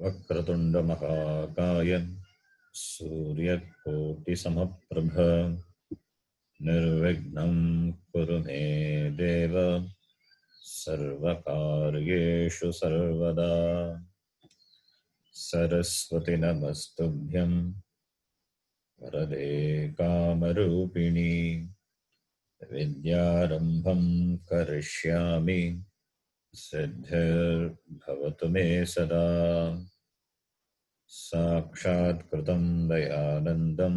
वक्रतुंड महाकाय सूर्यकोटिसमप्रभ निर्विघ्नं कुरु मे देव सर्वकार्येषु सर्वदा। सरस्वती नमस्तुभ्यं वरदे कामरूपिणी विद्यारम्भं करिष्यामि सिद्धिर्भवतु मे सदा। साक्षात्कृतं दयानन्दं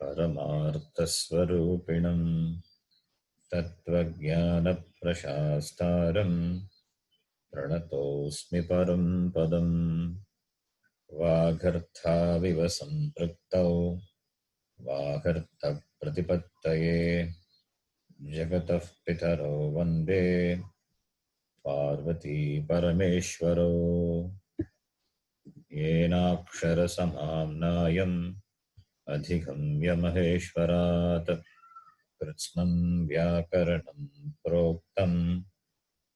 परमार्थस्वरूपिणं तत्त्वज्ञानप्रशास्तारं प्रणतोऽस्मि परं पदं। वागर्थाविव सम्पृक्तौ वागर्थप्रतिपत्तये जगतः पितरौ वन्दे पार्वती परमेश्वरौ। येनाक्षरसमाम्नायम् अधिगम्य महेश्वरात् कृत्स्नं व्याकरणं प्रोक्तं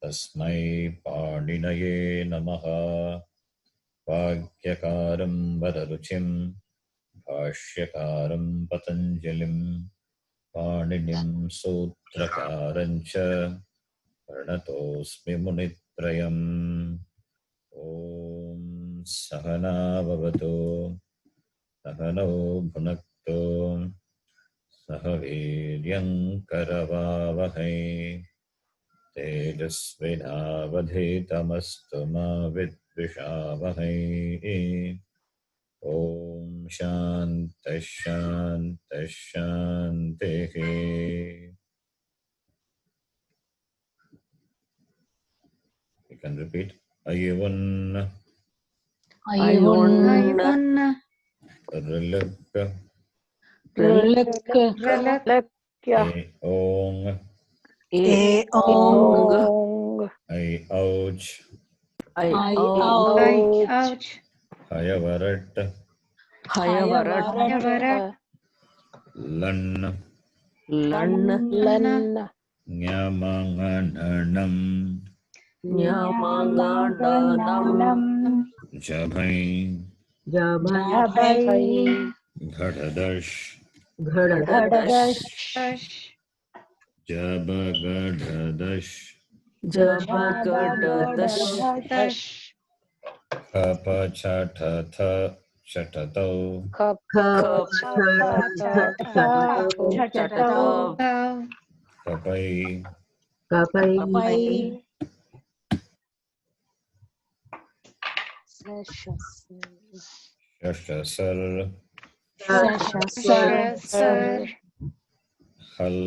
तस्मै पाणिनये नमः। वाक्यकारं वररुचिं भाष्यकारं पतञ्जलिं पाणिनिं सूत्रकारं च प्रणतोऽस्मि मुनित्रयम्। ॐ सहना भवतु सहनौ भुनक्तु सह वीर्यं करवावहै तेजस्विनावधीतमस्तु मा विद्विषावहै। ॐ शान्तिः शान्तिः शान्तिः। You can repeat. Ayun Riluk Eong Ai Ouch Hayavarat Lan Nyamangananam Jabhai Ghadadash Jabagadadash Kapa Chatatha Chatatau Kapai Shashasar Hal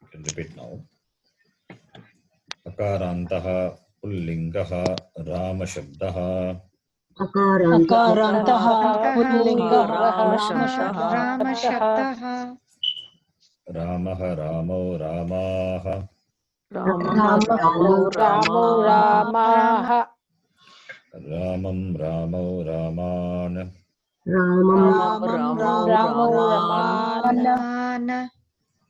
You can repeat now. Akarantaha Pullingaha Rama Shabdaha Ramaha Ramo Ramaha Ramam Ramo Raman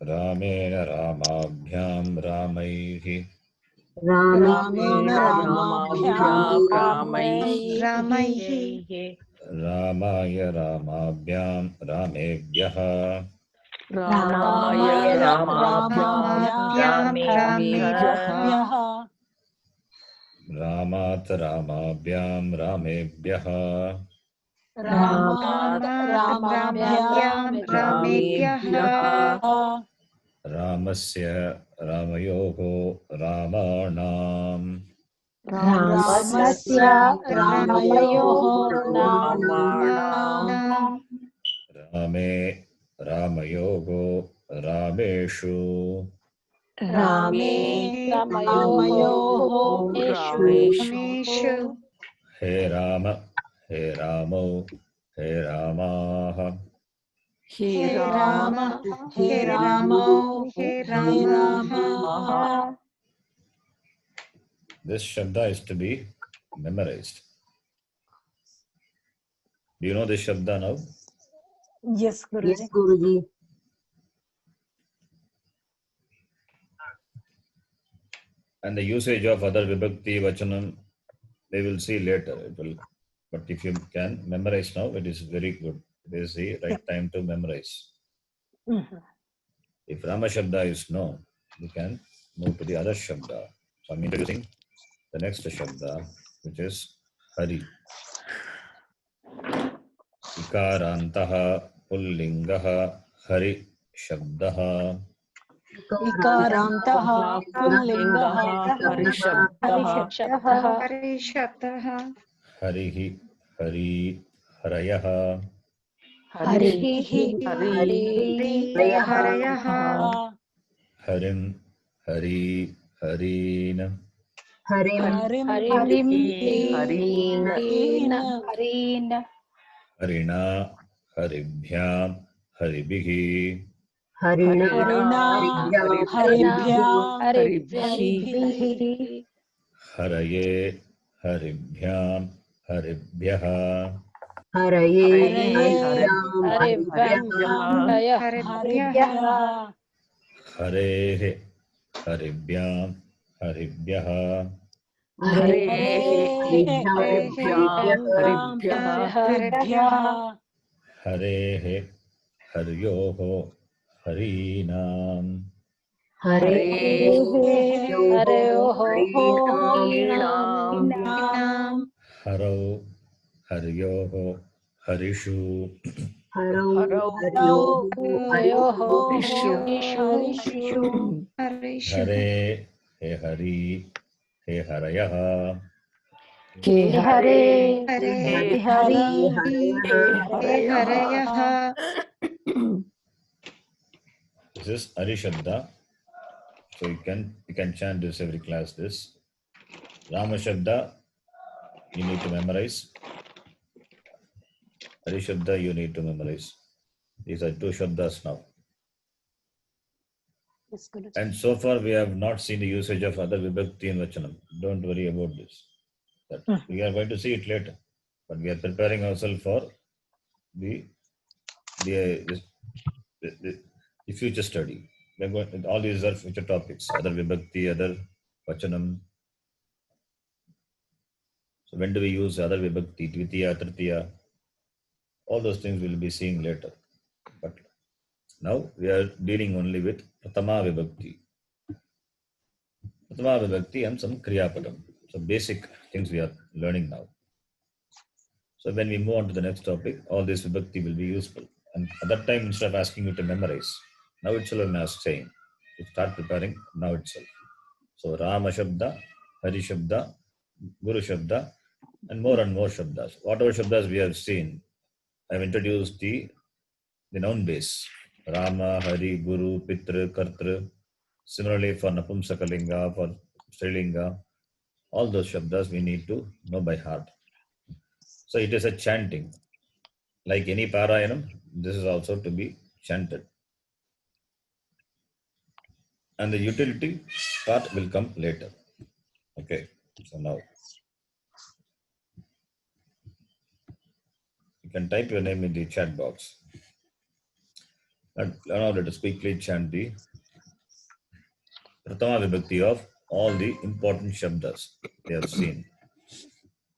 Ramena Ramabhyam Ramaihi Ramaya Ramabhyam Ramebhyaha Ramat Ramabhyam Ramebhyaha Ramasya Ramayoho Ramanam Rame Ramayogo Rameshu He Rama He Ramo He Ramaha This Shabda is to be memorized. Do you know this Shabda now? Yes, Guruji. Yes, Guruji. And the usage of other Vibhakti, Vachanam, they will see later. It will, but if you can memorize now, it is very good. It is the right time to memorize. If Rama Shabda is known, you can move to the other Shabda. So I'm introducing the next Shabda, which is Hari. Ikarantaha Pullingaha Hari Shabdaha. Ikarantaha Pullingaha Harishabdaha Harihi Hari Harayaha. Harihi Harayaha Harim Hari Harina. Harim Harina Harina Haribhyam Haribihi. Harina Haribhihi Haraye Haribhyam Haribhyaha. Haribhyah Harehe Haribhyam Haribhyaha. Harehe Haryoho Harinam. Haro Haryoho Harishu. Hare He Hari He Harayaha. This is Hari Shabda. So you can chant this every class. This Rama Shabda you need to memorize. Hari Shabda you need to memorize. These are two Shabdas now. Yes, Guruji. And so far we have not seen the usage of other Vibhakti and Vachanam. Don't worry about this. That we are going to see it later. But we are preparing ourselves for the future study. We are going, all these are future topics. Other Vibhakti, other Vachanam. So when do we use other Vibhakti, Dvitiya, Tritiya? All those things we'll be seeing later. But now we are dealing only with Pratama Vibhakti. Pratama Vibhakti and some Kriyapadam. So basic things we are learning now. So when we move on to the next topic, all this Vibhakti will be useful. And at that time, instead of asking you to memorize, now itself I'm saying, you start preparing now itself. So Rama Shabda, Hari Shabda, Guru Shabda, and more Shabdas. Whatever Shabdas we have seen, I've introduced the noun base. Rama, Hari, Guru, Pitra, Kartra. Similarly for Napumsakalinga, for Strilinga, all those Shabdas we need to know by heart. So it is a chanting. Like any Parayanam, this is also to be chanted. And the utility part will come later. Okay, so now you can type your name in the chat box. And now let us quickly chant the Pratama Vibhakti of all the important Shabdas we have seen.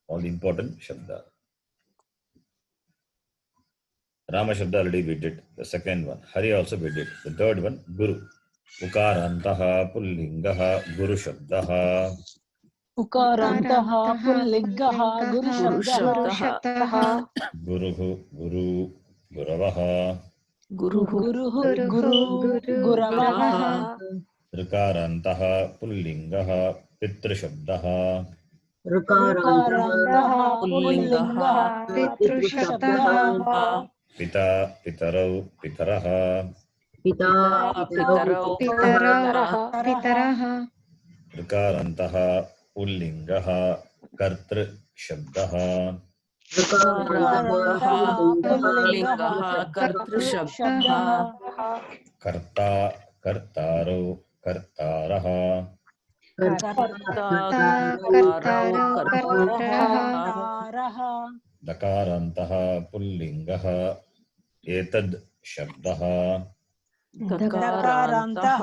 All the important Shabda. Rama Shabda already we did. The second one. Hari also we did. The third one, Guru. Ukarantaha Pullingaha Guru Shabdaha. Ukarantaha Pullingaha Guru Shabdaha. Guruhu Guru Guravaha. Guruhu Guru Guravaha. Rikarantaha Pullingaha Pitra Shabdaha. Rikarantaha Pullingaha Pitra Shabdaha. Pita Pitarau Pitaraha. Pitaraha Rikarantaha Pullingaha Kartr Shabdaha. Karta Kartaro Kartaraha. दकारान्तः पुल्लिङ्गः एतद् शब्दः दकारान्तः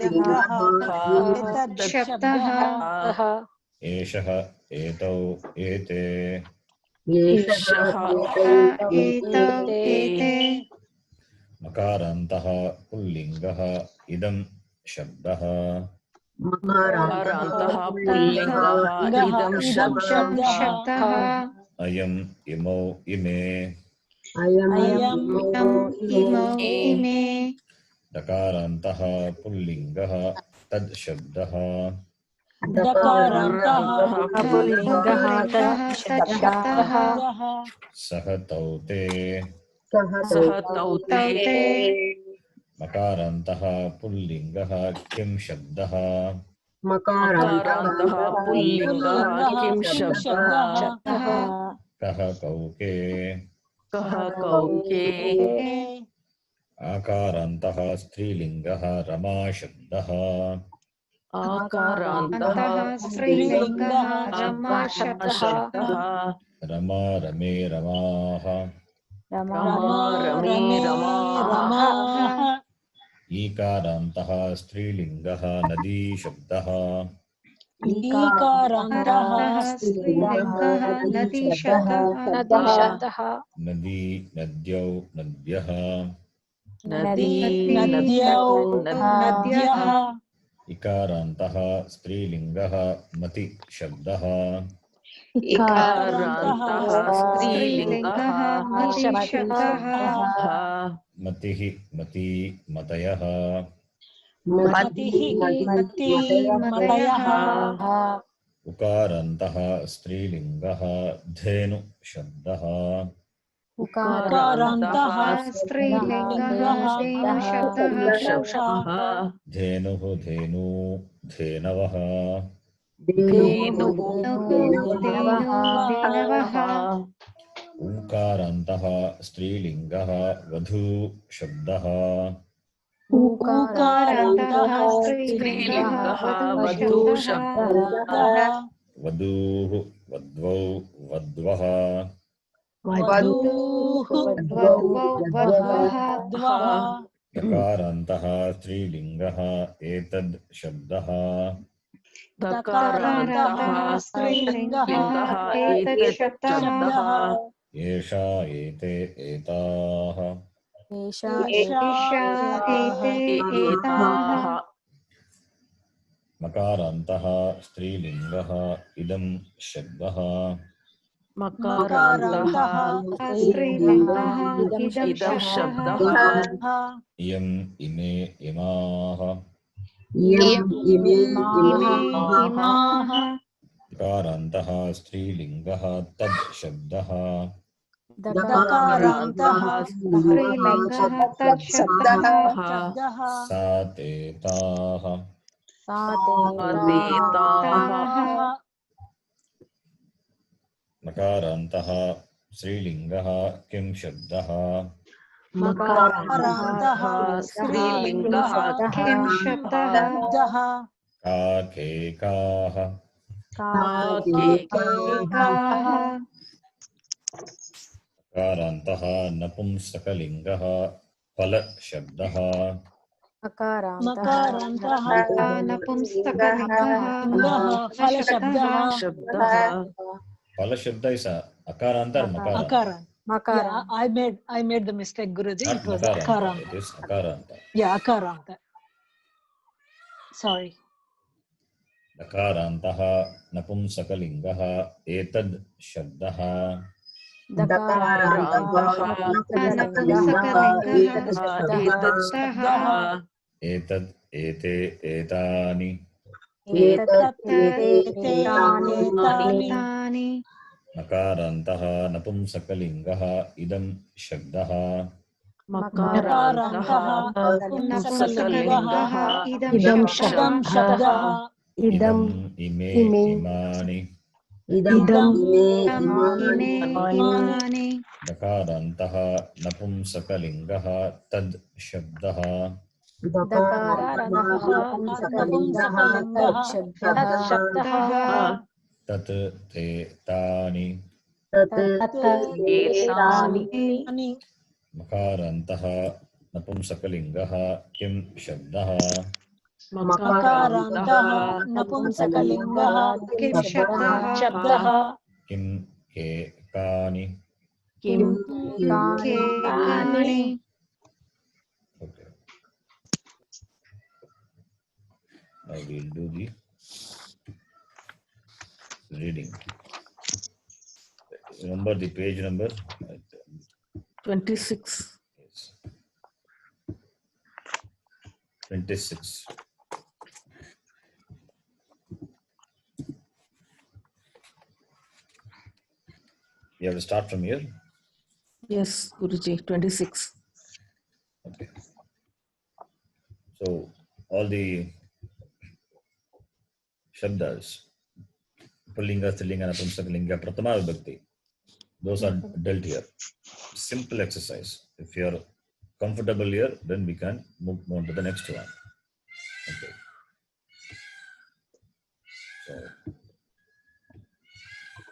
लिङ्गः एतद् शब्दः एषः एतौ एते एषः एतौ एते मकारान्तः पुल्लिङ्गः इदं शब्दः मकारान्तः पुल्लिङ्गः इदं शब्दः शब्दः अयम् इमौ इमे अयम् इमौ इमे दकारान्तः पुल्लिङ्गः तद् शब्दः दकारान्तः पुल्लिङ्गः शब्दः सह तौ ते सः तौ ते मकारान्तः पुल्लिङ्गः किं शब्दः मकारान्तः पुल्लिङ्गः किं शब्दः कः कौके कः कौके आकारान्तः स्त्रीलिङ्गः रमा शब्दः आकारान्तः स्त्रीलिङ्गः रमा शब्दः रमा रमे रमाः रमे रमाः ईकारान्तः स्त्रीलिङ्गः नदी शब्दः ईकारान्तः स्त्रीलिङ्गः नदी शब्दः नदी नद्यौ नद्यः नदी नद्यौ नद्यः इकारान्तः स्त्रीलिङ्गः मति शब्दः इकारान्तः स्त्रीलिङ्गः शब्दः मतिः मती मतयः मतिः मतयः उकारान्तः स्त्रीलिङ्गः धेनु शब्दः उकारान्तः स्त्रीलिङ्गः शब्दः धेनुः धेनू धेनवः धेनुः धेनवः ऊकारान्तः स्त्रीलिङ्गः वधू शब्दः उकारान्तः स्त्रीलिङ्गः वधू शब्दः वधूः वध्वौ वध्वः वधूः वध्वः दकारान्तः स्त्रीलिङ्गः एतद् शब्दः दकारान्तः स्त्रीलिङ्गः एतत् शब्दः एषा एते एताः एषा एताः मकारान्तः स्त्रीलिङ्गः इदं शब्दः मकारान्तः स्त्रीलिङ्गः इदं शब्दः इयम् इमे इमाः इमाः दकारान्तः स्त्रीलिङ्गः तद् शब्दः दकारान्तः स्त्रीलिङ्गः तत् शब्दः सा ते ताः नकारान्तः स्त्रीलिङ्गः किं शब्दः मकारान्तः स्त्रीलिङ्गः किं शब्दः का के काः नकारान्तः नपुंसकलिङ्गः फल शब्दः मकारान्तः नपुंसकलिङ्गः फलशब्दः फल शब्द is akaranta or makaranta? Akaranta. I made the mistake, Guruji. Not It was makaranta. Akaranta. It is akaranta. Yeah, Akaranta. Sorry. नकारान्तः नपुंसकलिङ्गः एतद् शब्दः एतद् एते एतानि नकारान्तः नपुंसकलिङ्गः इदं शब्दः इदम् इमे इमानि नकारान्तः नपुंसकलिङ्गः तद् शब्दः तत् ते तानि तत् एतानि अनि मकारान्तः नपुंसकलिङ्गः किं शब्दः मकारान्तः नपुंसकलिङ्गः किं शब्दः शब्दः किं के कानि किं के कानि Okay. Now we'll do the reading. Remember the page number? 26. Yes. 26. You have to start from here. Yes, Guruji, 26. Okay. So all the shabdas, Pullinga, Strilinga, Napumsakalinga, Pratama Vibhakti, those are dealt here. Simple exercise. If you are comfortable here, then we can move on to the next one. Okay. So,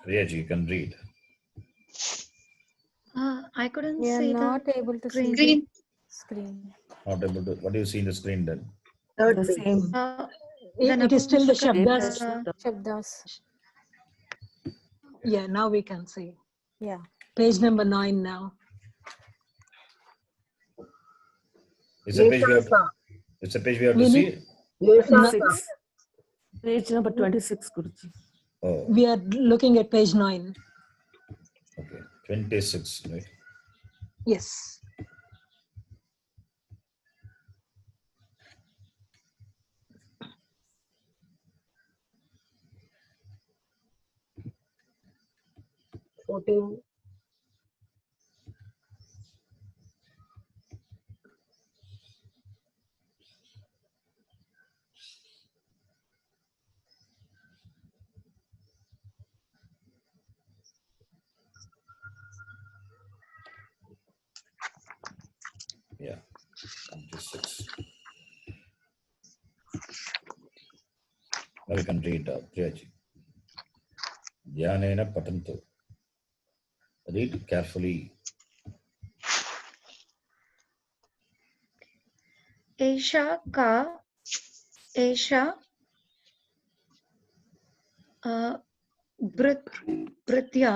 Priyaji, you can read. I couldn't We are see not the able to screen. see the screen. Not able to. What do you see in the screen then? third The page. same. it is still the shabdas. Shabdas. Yeah, now we can see. Yeah. Page number 9 now. It's a page we have to, Yeshasa. it's a page we have to We see. need- Yeshasa. 26. Page number 26, Guruji. Oh, We are looking at page 9. okay. 26, right? Yes. Fourteen. Yeah. 26. Now we can read Priyaji. Dhyanena patantu. Read carefully. एषा का एषा भृत्या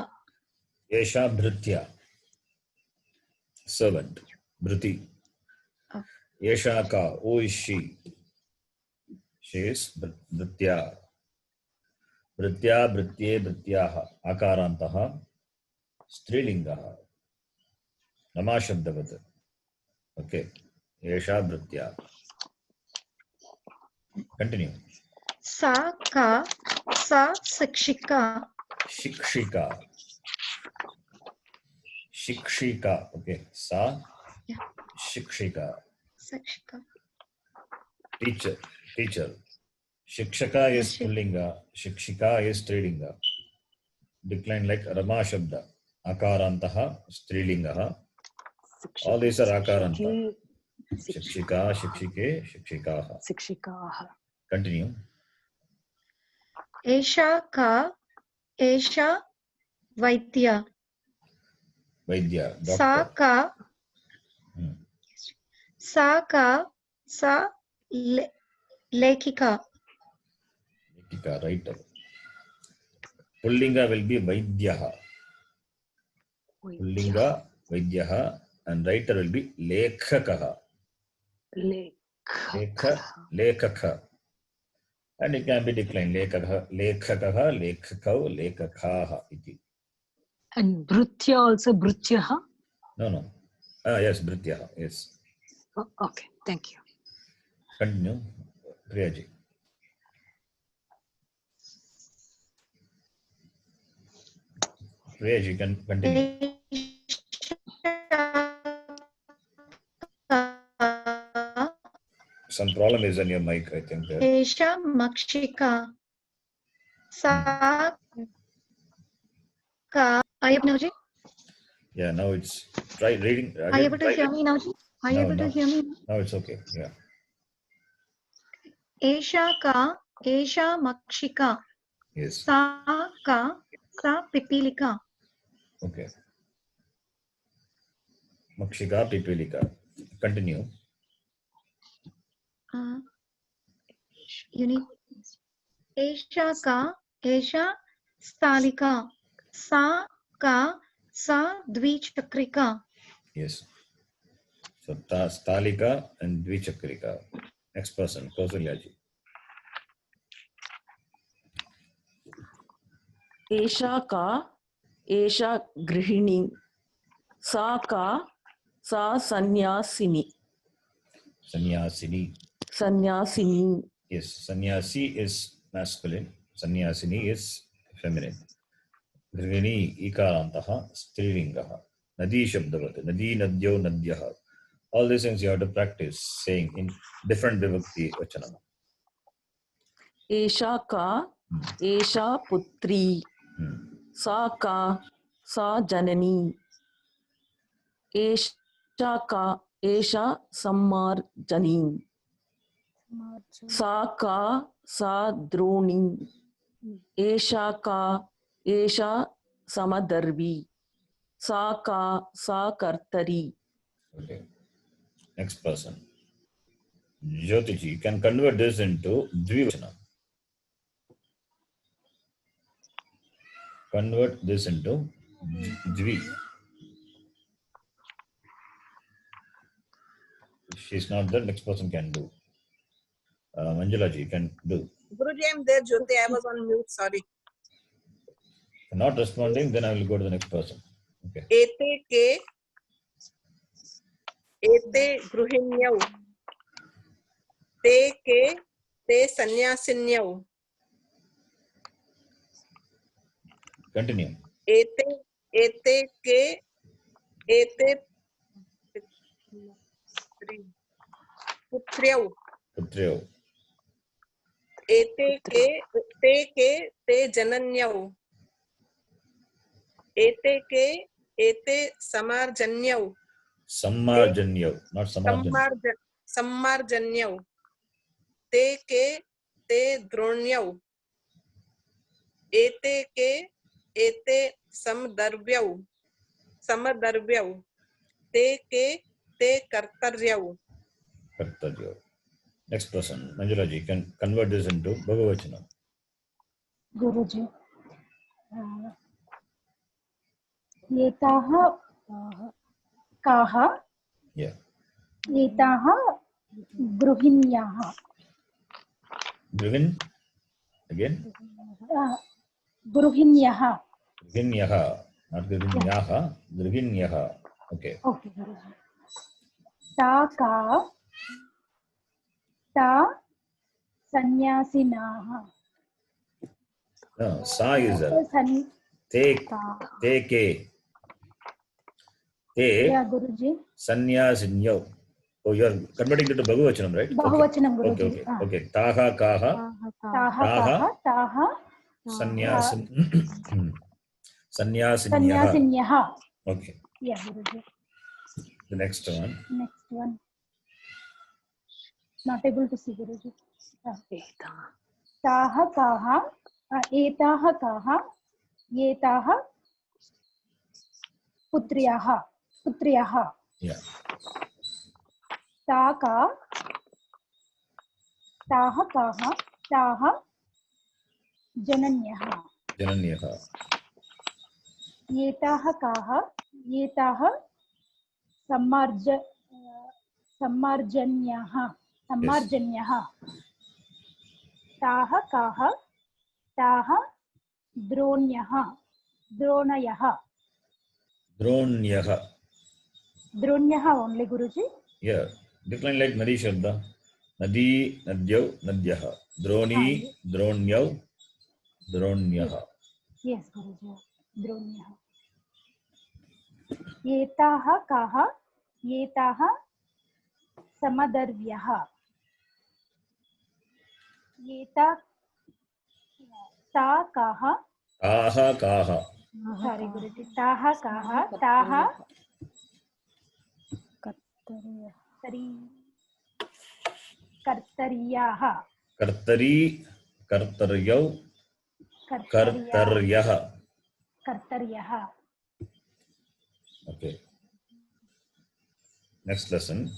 Yesha Bhritya. Servant. Bhriti. Yesha ka. Who is she? She is Bhritya. Bhritya, Bhritye, Bhrityaha. Akarantaha. Strilingaha. Namashabdavat. Okay. Yesha Bhritya. Continue. सा का सा शिक्षिका Shikshika. Shikshika. Okay. Sa. Yeah. Shikshika. शिक्षिका Teacher. Teacher. Shikshaka is Pullinga. Shikshika is Strilinga. Decline like Rama Shabda. Akarantaha. Strilingaha. All these are Akaranta. Shikshika, Shikshike, Shikshikaha. Sikshikaha. Continue. एषा का एषा वैद्या Vaidya. सा Doctor. का Hmm. सा का सा लेखिका Lekika, writer. Pullinga will be Vaidyaha. Pullinga, Vaidyaha. And writer will be Lekhakaha. Lekhaka. And it can be declined. Lekhakaha, Lekhakau, Lekhakaha. Iti. And Bhrutya also Bhrutyaha. No. Yes, Bhrityaha. Yes. Oh, okay, thank you. Continue. Priyaji. Priyaji, can continue. Some problem is on your mic, I think. There. एषा मक्षिका सा का are you able to Yeah, now it's try reading. are you able to hear me now are you No, able no. to hear me Now it's okay. Yeah. एषा का एषा मक्षिका Yes. सा का सा पिपीलिका Okay. Makshika, Pipilika. Continue. You need एषा का एषा स्थालिका सा का सा द्विचक्रिका. Yes. So Stalika and Dvichakrika. Next person, Kausalyaji. एषा का एषा गृहिणी सा का सा सन्यासिनी Sannyasini. सन्यासिनी Yes, sannyasi is masculine, sannyasini is feminine. Grihini ikarantaha strilingaha. Nadi shabdavat, nadi nadyo nadyaha. All these things you have to practice saying in different vibhakti vachanam. एषा का एषा पुत्री सा का सा जननी एषा का एषा सम्मार्जनी सा का सा द्रोणी एषा का एषा समदर्वी सा का सा कर्तरी. Okay. Next person. Jyotiji, you can convert this into dvivachana. Convert this into dvi. If she's not there, next person can do. Manjulaji, you can do. Guruji, I'm there, Jyoti. I was on mute. Sorry. If not responding, then I will go to the next person. Okay. Ete gruhinyau. Te sannyasinyau. Continue. Ete putriau. Putryo. Te jananyau. Ete samarjanyau. Sammarjanyau, not samarjanyau. Sammarjanyau. Te dronyau. Ete samdarvyau. Te kartaryau. Kartaryo. Next person, Manjulaji, you can convert this into Bhagavachana. Guruji. Etaha kaha. Yeah. Etaha gruhinyaha. Grivin. Again. Gruhinyaha. Grihinyaha. Not Grihinyaha. Grihinyaha. Okay. Okay, Guruji. Ta ka. Ta sanyasinaha. No, sa is there. Te ke. Te Yeah, Guruji. sannyasinyau. Oh, you are converting it to Bhagavachanam, right? Bahuvachanam, Okay, Guruji. okay, okay. Taha kaha Taha sannyasin sannyasinyaha. sanyasinyaha. Okay. Yeah, Guruji. The next one. Next one. Not able to see, Guruji. Taha kaha, etaha kaha, yetaha putriyaha. Yeah. Taha kaha, taha jananyaha. Jananyaha. Yetaha kaha, yetaha sammarjanyaha. Taha kaha, taha dronyaha. Dronyaha only, Guruji. Yeah. Decline like Nadi Shabda. Nadi, Nadyau, Nadyaha. Droni, Dronyau, Dronyaha. Yes, Guruji. Dronyaha. Yetaha kaha, yetaha samadarvyaha. Ta kaha. Taha kaha. Sorry, Guruji. Taha kaha, taha kartariyaha. Kartari, Kartaryau, Kartaryaha. Kartariyaha. Okay. Next lesson.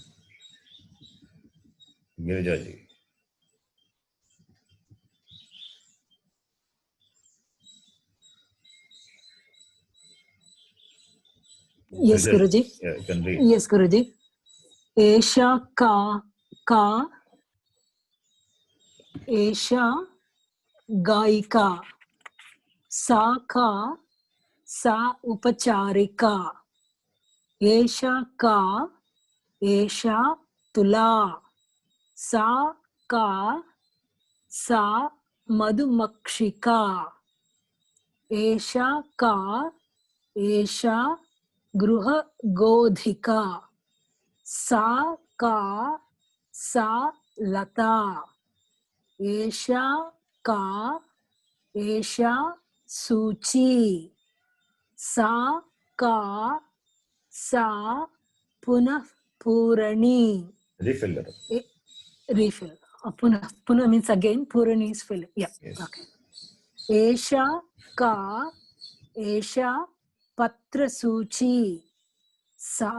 Girijaji. Yes, Guruji. Yeah, you can read. Yes, Guruji. Esha ka Esha गायिका सा उपचारिका एषा का एषा तुला सा मधुमक्षिका एषा का एषा गृहगोधिका सा लता एषा का एषा सूची सा पुनः पूरणी Refiller. refill punah means again purani is fill. Yeah. Yes. Okay. एषा पत्र सूची सा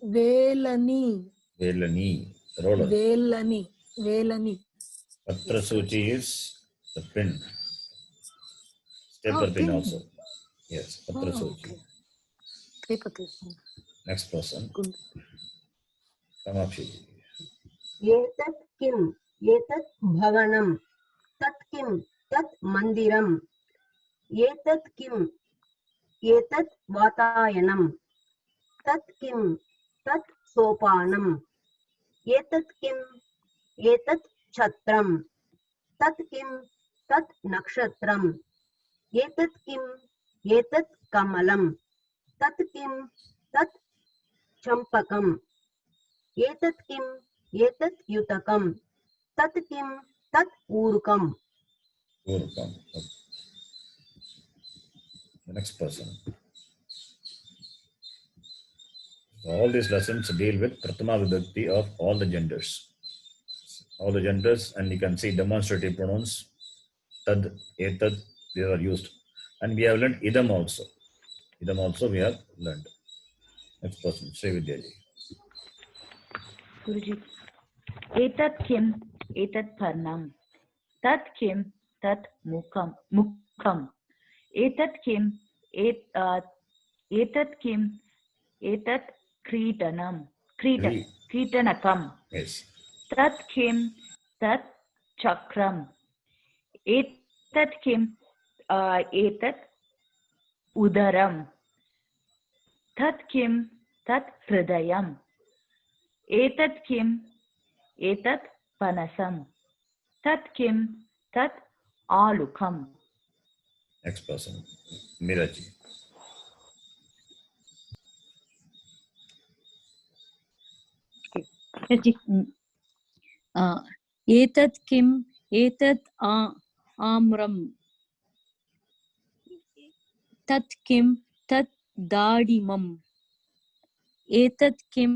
वेलनी Roller. वेलनी Patra Suchi is the pin. Stapler pin pin. also. Yes, Patra Suchi. Okay. Paper clip. Next person. Kamakshi. एतत् किम् एतत् भवनं तत् किं तत् मन्दिरम् एतत् किम् एतत् वातायनं तत् किं तत् सोपानम् एतत् किम् एतत् छत्रम् तत् किं तत् नक्षत्रम् एतत् किम् एतत् कमलम् तत् किं तत् चम्पकम् एतत् किम् एतत् युतकम् तत् किं तत् ऊरुकम्. Urukam. The next person. So all these lessons deal with Pratama Vibhakti of all the genders. All the genders, and you can see demonstrative pronouns. Tad, etad, they are used. And we have learned idam also. Idam also we have learned. Next person, Sri Vidyaji. Guruji. एतत् किम् एतत् पर्णं तत् किं तत् मुखम् एतत् किम् एतत् किम् एतत् क्रीटनकम् तत् किं तत् चक्रम् एतत् किम् एतत् उदरम् तत् किं तत् हृदयम् एतत् किम् एतत् पनसम् तत् किं तत् आलुकम्. Next person, Miraji. एतत् किम् एतत् आम्रम् तत् किं तत् दाडिमम् एतत् किं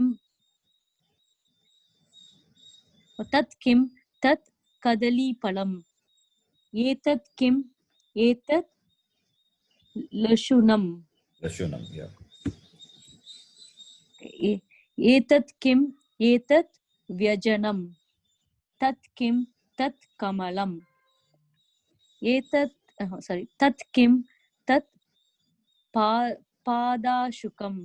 तत् कदलीफलम् एतत् किम् एतत् लशुनम् Yeah. एतत् किम् एतत् व्यजनम् तत् किं तत् कमलम् तत् किं तत् पादांशुकम्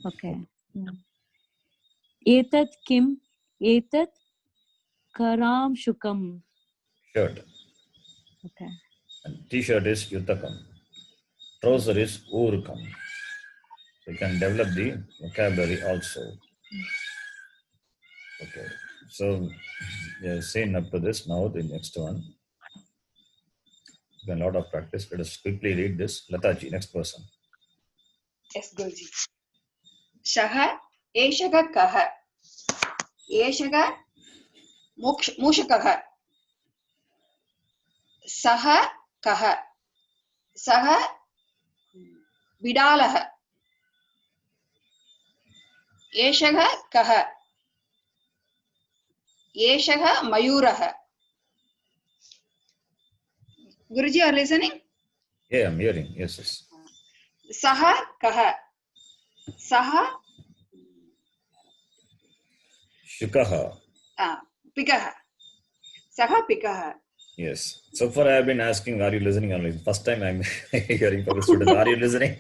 Okay. एतत् किम् एतत् करांशुकम् Shirt. Okay. And T-shirt is Yutakam. Trouser is Urukam. So you can develop the vocabulary also. Okay. So we have seen up to this. Now the next one. A lot of practice. Let us quickly read this. Lataji, next person. Yes, Guruji. Shaha Eshaga Kaha Eshaga Mushakaha Saha Kaha Saha Vidalaha Eshaga Kaha एषः मयूरः. Guruji, are listening? Yeah, I'm hearing. Yes, yes. सः कः? सः Shukaha. पिकः. सः पिकः. Yes. So far I have been asking, are you listening only? First time I'm hearing from the students, are you listening?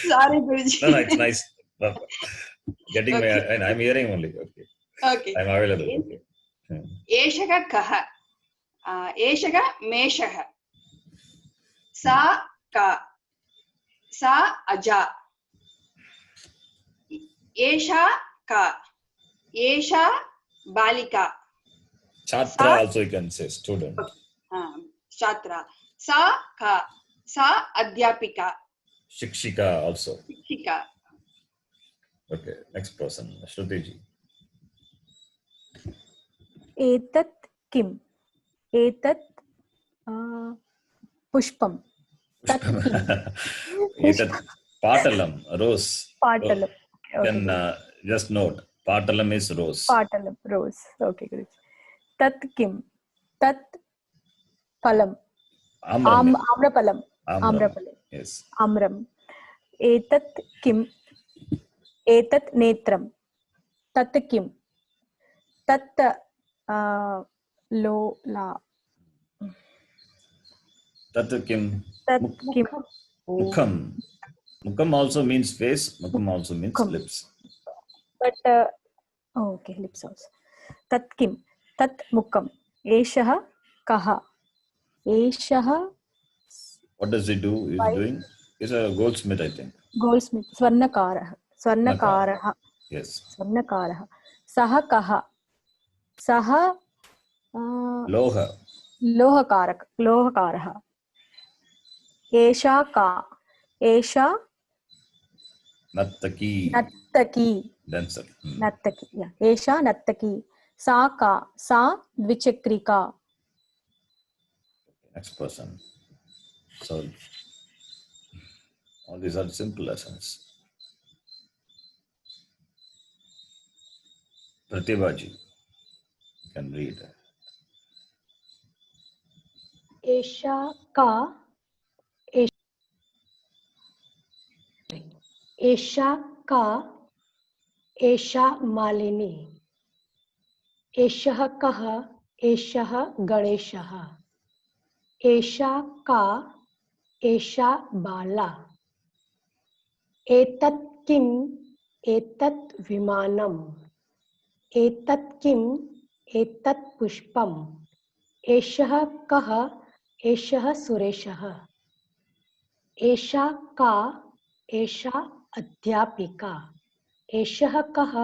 Sorry, Guruji. No, it's nice. Getting Okay. and I'm hearing only. Okay. Okay. I'm available. Okay. एषः कः? एषः मेषः. सा का? सा अजा. एषा का? एषा बालिका. Chatra also you can say, student. छात्रा. सा का? सा अध्यापिका. Shikshika also. शिक्षिका. Okay. Next person. Shruti ji. एतत् किम्? एतत् पुष्पं. तत् किम्? Etat Patalam, rose. पाटलं. You can just note. Patalam is rose. पाटलं, रोस्. ओके गुरुजी. तत् किम्? तत् फलम्. Amram. आम्रफलम्. Amram. आम्रफलं. Yes. आम्रम्. एतत् किम्? एतत् नेत्रं. तत् किम्? तत् ला Tat kim? तत् किम्? Mukham. Mukham also means face. Mukham also means Mukham. lips. But okay lips also. तत् किं? तत् मुखम्. एषः कः? एषः What does he do? He's doing. He's a goldsmith, I think. गोल्ड्स्मित्. स्वर्णकारः. स्वर्णकारः. Yes. स्वर्णकारः. सः कः? सः Loha. लोहकारः. एषा का? एषा Nattaki. नर्तकी. Dancer. नर्तकी. एषा नर्तकी. सा का? सा द्विचक्रिका. Next person. So all these are simple lessons. Pratibha ji, you can read. एषा का? एषा का? एषा मालिनी. एषः कः? एषः गणेशः. एषा का? एषा बाला. एतत् किम्? एतत् विमानम्. एतत् किम्? एतत् पुष्पम्. एषः कः? एषः सुरेशः. एषा का? एषा अध्यापिका. एषः कः?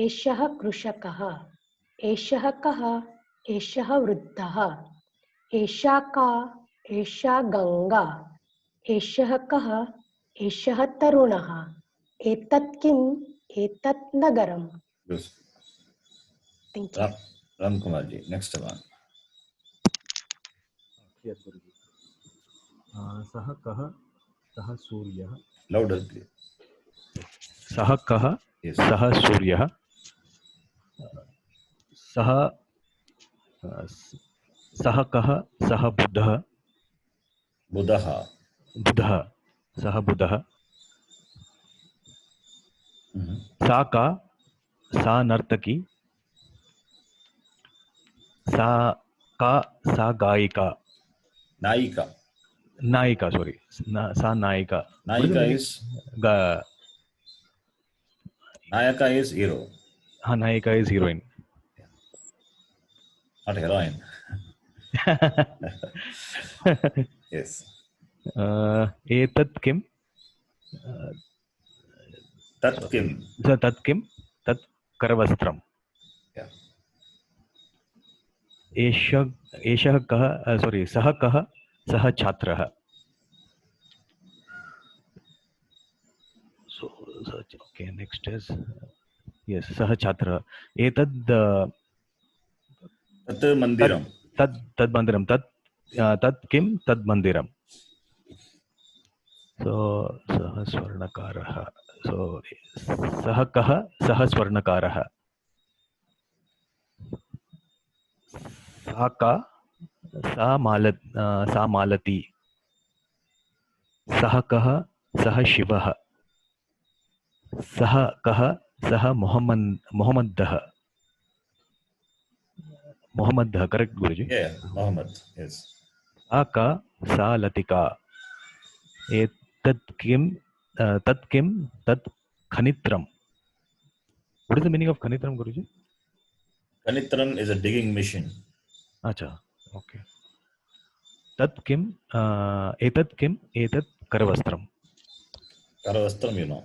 एषः कृषकः. एषः कः? एषः वृद्धः. एषा का? एषा गंगा. एषः कः? एषः तरुणः. एतत् किम्? एतत् नगरम्. Yes. Thank you. Ram Kumar ji, next one. Yes, Guruji. सः कः? सः सूर्यः. Louder, please. सः कः? Yes. सः सूर्यः. सः कः? सः बुधः. Buddha. बुधः. सः बुधः. सा का? सा नर्तकी. सा का? सा गायिका. Naika. नायिका, सॉरी. सा नायिका. Naika is Nayaka is hero. हाँ, नायिका is heroine. Not heroine. Yes. एतत् किम्? Tat kim? तत् किम्? तत् करवस्त्रम्. Yeah. एषः कः? सॉरी, सः कः? सः छात्रः. ओके, नेक्स्ट इज यस, सः छात्रः. एतद् Tat mandiram. तद् मन्दिरं. तत् किं? तद् मन्दिरं. सो सः स्वर्णकारः. सो सः कः? सः स्वर्णकारः. सा का सा मालती सः कः सः शिवः सः कः सः मोहम्मदः correct Guruji Yeah, Muhammad. Yes. सा का सा लतिका एतत् किं तत् किं तत् खनित्रम् What is the meaning of Kanitram, Guruji? Kanitram is a digging machine. Acha, okay. Tat kim, etat kim, etat karavastram. Karavastram, you know.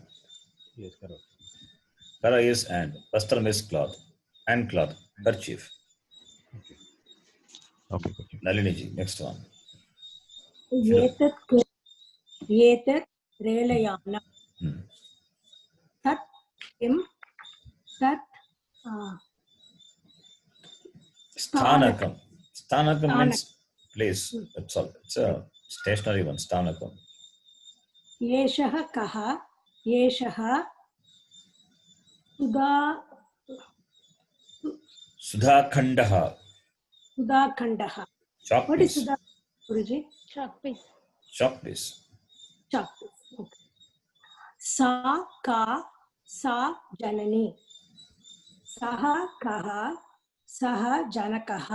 Yes, karavastram. Kara is and. Vastram is cloth. And cloth. Kerchief. Okay, Guruji. Nalini ji, next one. एतत् रेलयानं तत् किं तत् Sthanakam. Sthanakam means place. That's all. It's a stationary one. Sthanakam. एषः कः एषः Sudhakhandah. सुधाखण्डः Chalk What is piece. Sudha, Guruji? Chalk piece. Chalk piece. Chalk piece. Okay. सा का सा जननी सः कः सः जनकः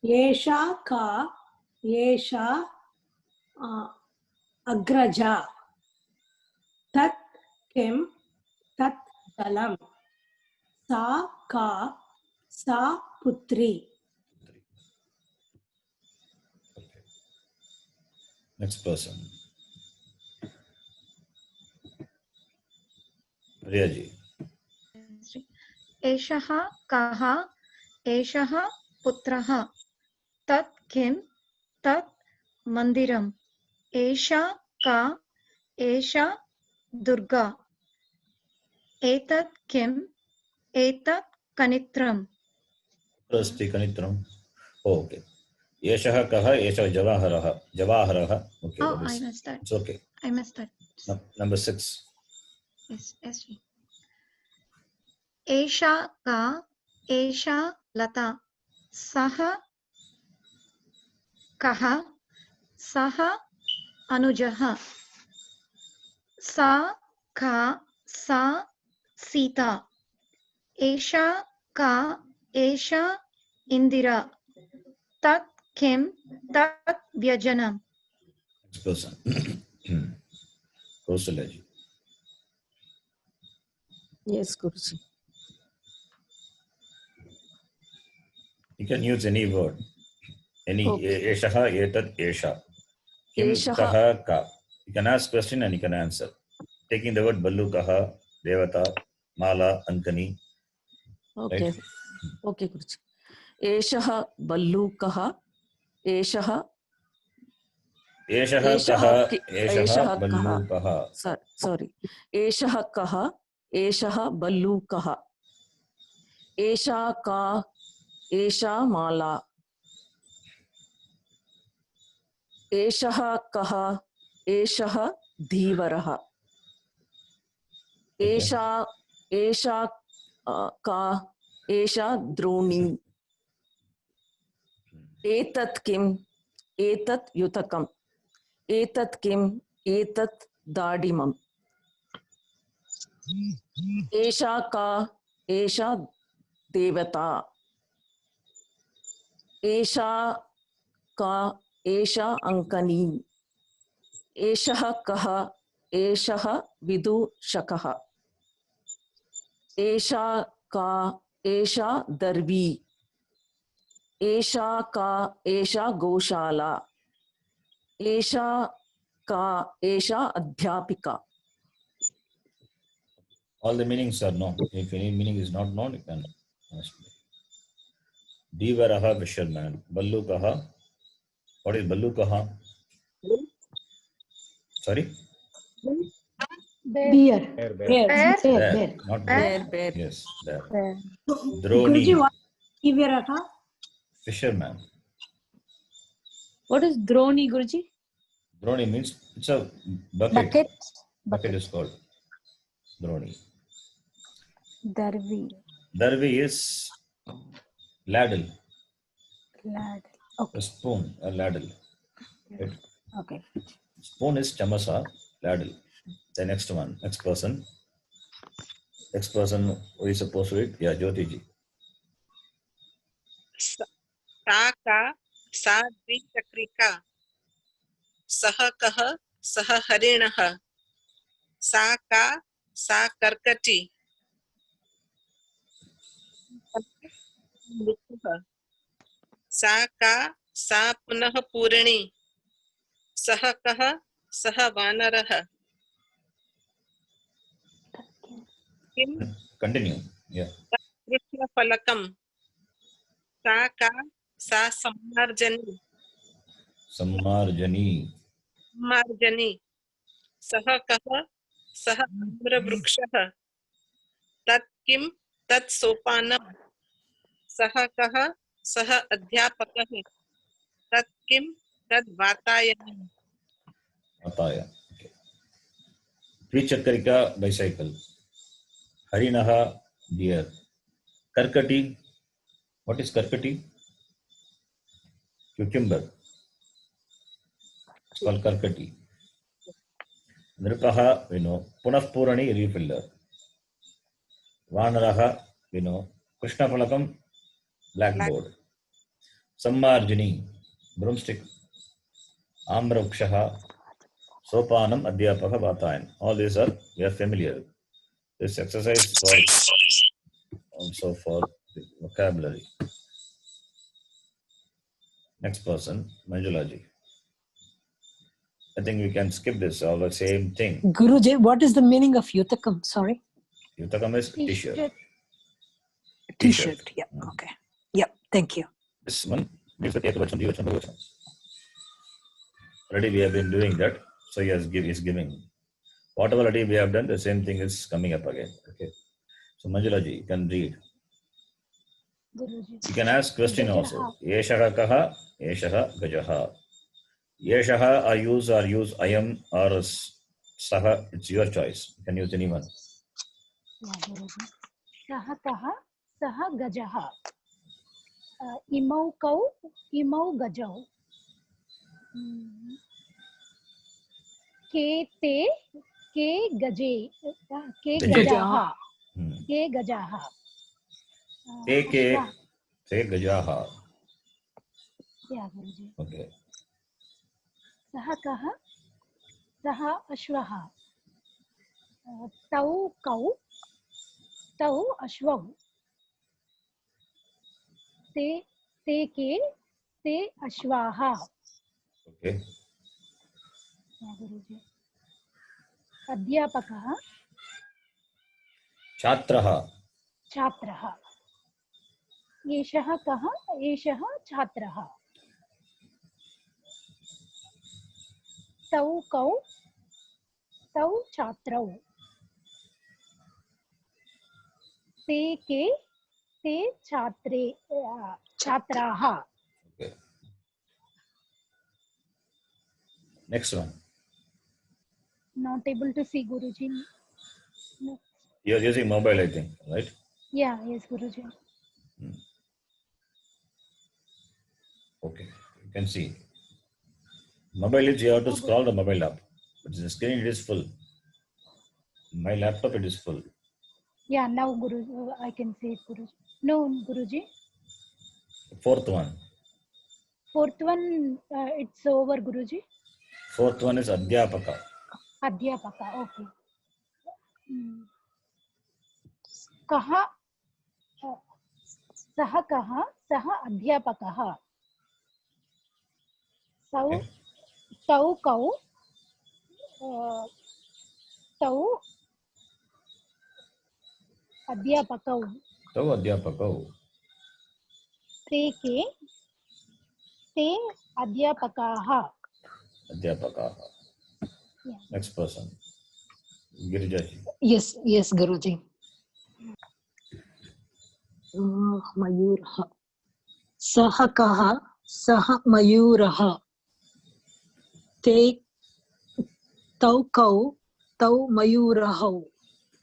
एषा का एषा अग्रजा तत् किं तत् जलं सा का सा पुत्री Next person. Priya ji. एषः कः एषः पुत्रः तत् किं तत् मन्दिरम् एषा का एषा दुर्गा एतत् किम् एतत् कनित्रम् Asti Kanitram. Oh, okay. Yeshah kaha, Yeshah Javaharah. Javaharah. Okay. Oh, that is- I missed that. It's okay. I missed that. Number 6. Yes, yes. एषा का एषा लता सः कः सः अनुजः सा का सा सीता एषा का एषा इन्दिरा तत् किं तत् व्यजनम् Next person. Kausalya ji. Yes, Guruji. You can use any word. Any Okay. Eshaha, Etat, Esha. Kim Eshaha. kaha ka. You can ask question and you can answer. Taking the word Ballu kaha, Devata, Mala, Ankani. Okay. Right? Okay, Guruji. एषः बल्लूकः एषः एषः एषः कः कि- एषः एषः कः बल्लूकः sorry एषः कः एषः बल्लूकः एषा का एषा माला एषः कः एषः धीवरः एषा एषा का एषा द्रोणी एतत् किम् एतत् युतकम् एतत् किम् एतत् दाडिमम् एषा का एषा देवता एषा का एषा अङ्कनी एषः कः एषः विदूषकः एषा का एषा दर्वी एषा का एषा गोशाला एषा का एषा अध्यापिका All the meanings are known. If any meaning is not known, you can ask me. Divaraha, fisherman. Ballukaha. What is Ballukaha? Sorry? Bear. Bear. Bear. Not bear. bear Yes, bear. Guruji, Droni. what is Iviraha? Fisherman. What is Droni, Guruji? Droni means it's a bucket. Bucket. Bucket is called Droni. Darvi. Darvi is ladle. Ladle. A Okay. spoon, a ladle. Right? Okay. Spoon is chamasa, ladle. The next one, next person. Next person who is supposed to read? Yeah, Jyoti ji. सा का सा द्विचक्रिका सः कः सः हरिणः सा का सा कर्कटी मृत्युः सा का सा पुनः पूर्णी सः कः सः वानरः किं Continue. Yeah. कृष्णफलकं सा का सा सम्मार्जनी Sammarjani. मार्जनी सः कः सः आम्रवृक्षः तत् किं तत् सोपानं सः कः सः अध्यापकः तत् किं तद् वातायनं Ataya. Okay. Trichakarika, bicycle. Harinaha, deer. Karkati. What is Karkati? Cucumber. It's called Karkati. Nripaha, we know. Punah Purani, refiller. Vanaraha, we know. Krishna Palakam, blackboard. Sammarjini, broomstick. Amrakshaha, Sopanam, Adhyapaka, Vatayan. All these are, we are familiar. This exercise was also for the vocabulary. Next person, Manjulaji. I think we can skip this, all the same thing. Guruji, what is the meaning of Yutakam? Sorry. Yutakam is t-shirt. T-shirt. Yeah. Okay. Yep. Thank you. This one is the Ekavacham. Already we have been doing that. So he is giving. Whatever already we have done, the same thing is coming up again. Okay. So Manjulaji, you can read. Guruji. You can ask question also. Yeshaha kaha, yeshaha gajaha. Yeshaha I use I am or saha. It's your choice. You can use anyone. Yeah, Guruji. Saha kaha, saha gajaha. Imau kau, imau gajau. Ke te, ke gaje, ke gajaha. Ke gajaha. Te gajaha. Yeah, Guruji. Okay. Saha kaha, saha ashwaha. Tau kau, tau ashwau. Te ke, te ashwaha. Okay. Yeah, Guruji. Adhyapakaha, Chatraha. छात्रः एषः कः एषः छात्रः तौ कौ तौ छात्रौ ते के ते छात्रे छात्राः Okay. Next one. not able to see Guruji. No. You are using mobile, I think, right? Yeah, yes, Guruji. Okay, you can see. Mobile is, you have to scroll the mobile up. But the screen, it is full. My laptop, it is full. Yeah, now Guru, I can see it, Guruji. No, Guruji. Fourth one. Fourth one, it's over, Guruji. Fourth one is Adhyapaka. Adhyapaka, okay. Kaha, saha kaha, saha adhyapakaha. Sau, tau kau, tau adhyapakau. Tau Adhyapakau. Te ke, te adhyapakaha. Adhyapakaha. Yeah. Next person. Girijaji. Yes, yes, Guruji. Mayurah. Saha kaha, saha mayurah. Te tau kau, tau mayurahau.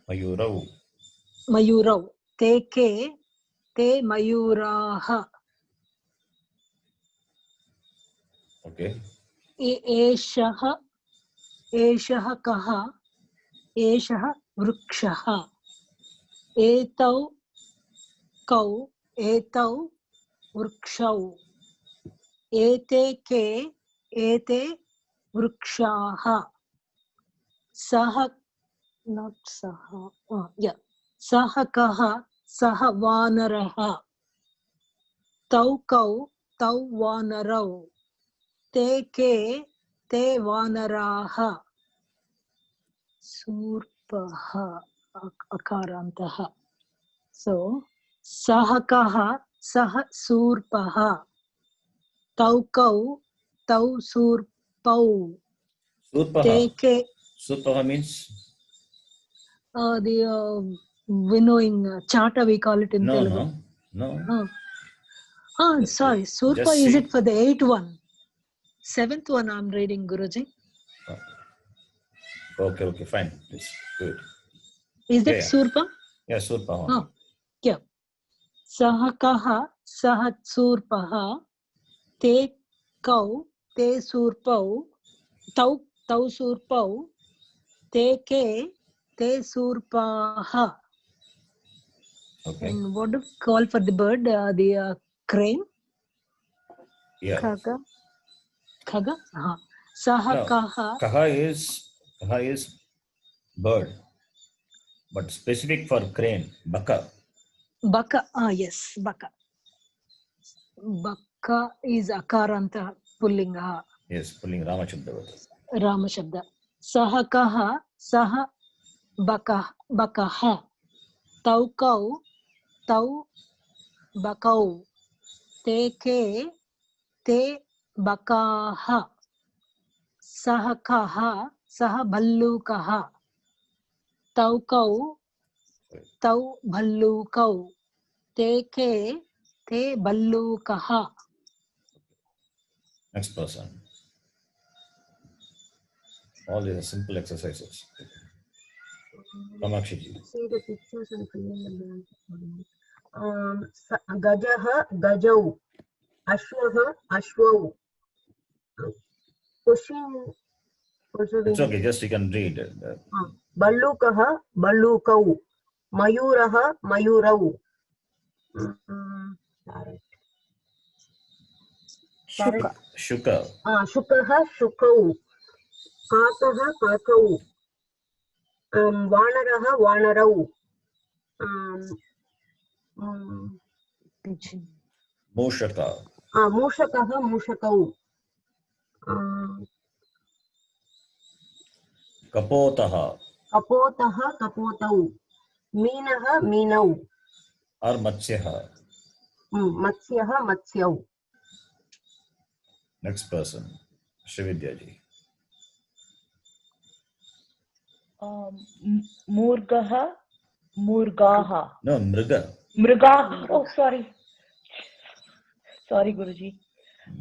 Mayurau. Mayurau. Te ke, te mayuraha. Okay. एषः एषः कः एषः वृक्षः एतौ कौ एतौ वृक्षौ एते के एते वृक्षाः सः not सः सः कः सः वानरः तौ कौ तौ वानरौ ते के ते वानराः सूर्पः अकारान्तः so सः कः सः सूर्पः तौ कौ तौ सूर्पौ ते के Surpaha means? The winnowing charter we call it in No, Telugu. no. Sorry, Surpa just is see. it for the 8th one? 7th one I'm reading, Guruji. Okay, fine. It's good. Is that Surpa? Yeah, Surpa. Yeah. Saha kaha saha Surpaha te kau te Surpau tau Surpau te ke te Surpaha. Okay. And what do we call for the bird? The crane? Yeah. Khaga? Saha No. kaha. Kaha is bird, but specific for crane, baka. Baka, yes, baka. Baka is akaranta pullinga. Yes, pulling Rama Shabda. Rama Shabda. Saha kaha, saha bakaha. Tau kau, tau bakau. Te ke, te bakaha. Saha kaha, saha bhallukaha. Tau kau, tau bhallukau. Te ke, te bhallukaha. Next person. All these are simple exercises. Kamakshiji. See the pictures and fill in the blanks. Gajaha gajau. Ashwaha ashwau. Question also It's okay, just you can read. Ballukaha ballukau. Mayuraha mayurau. Shuka. Shukaha shukau. Kakaha kakau. Vanaraha vanarau. Mushaka. Mushakaha mushakau. Kapotaha. Kapotaha kapotau. Minaha minau. Or Matsyaha. Matsyaha matsyau. Next person. Srividyaji. Murgaha, Murgaha. No, Mriga. Mrigaha. Oh, sorry, Guruji.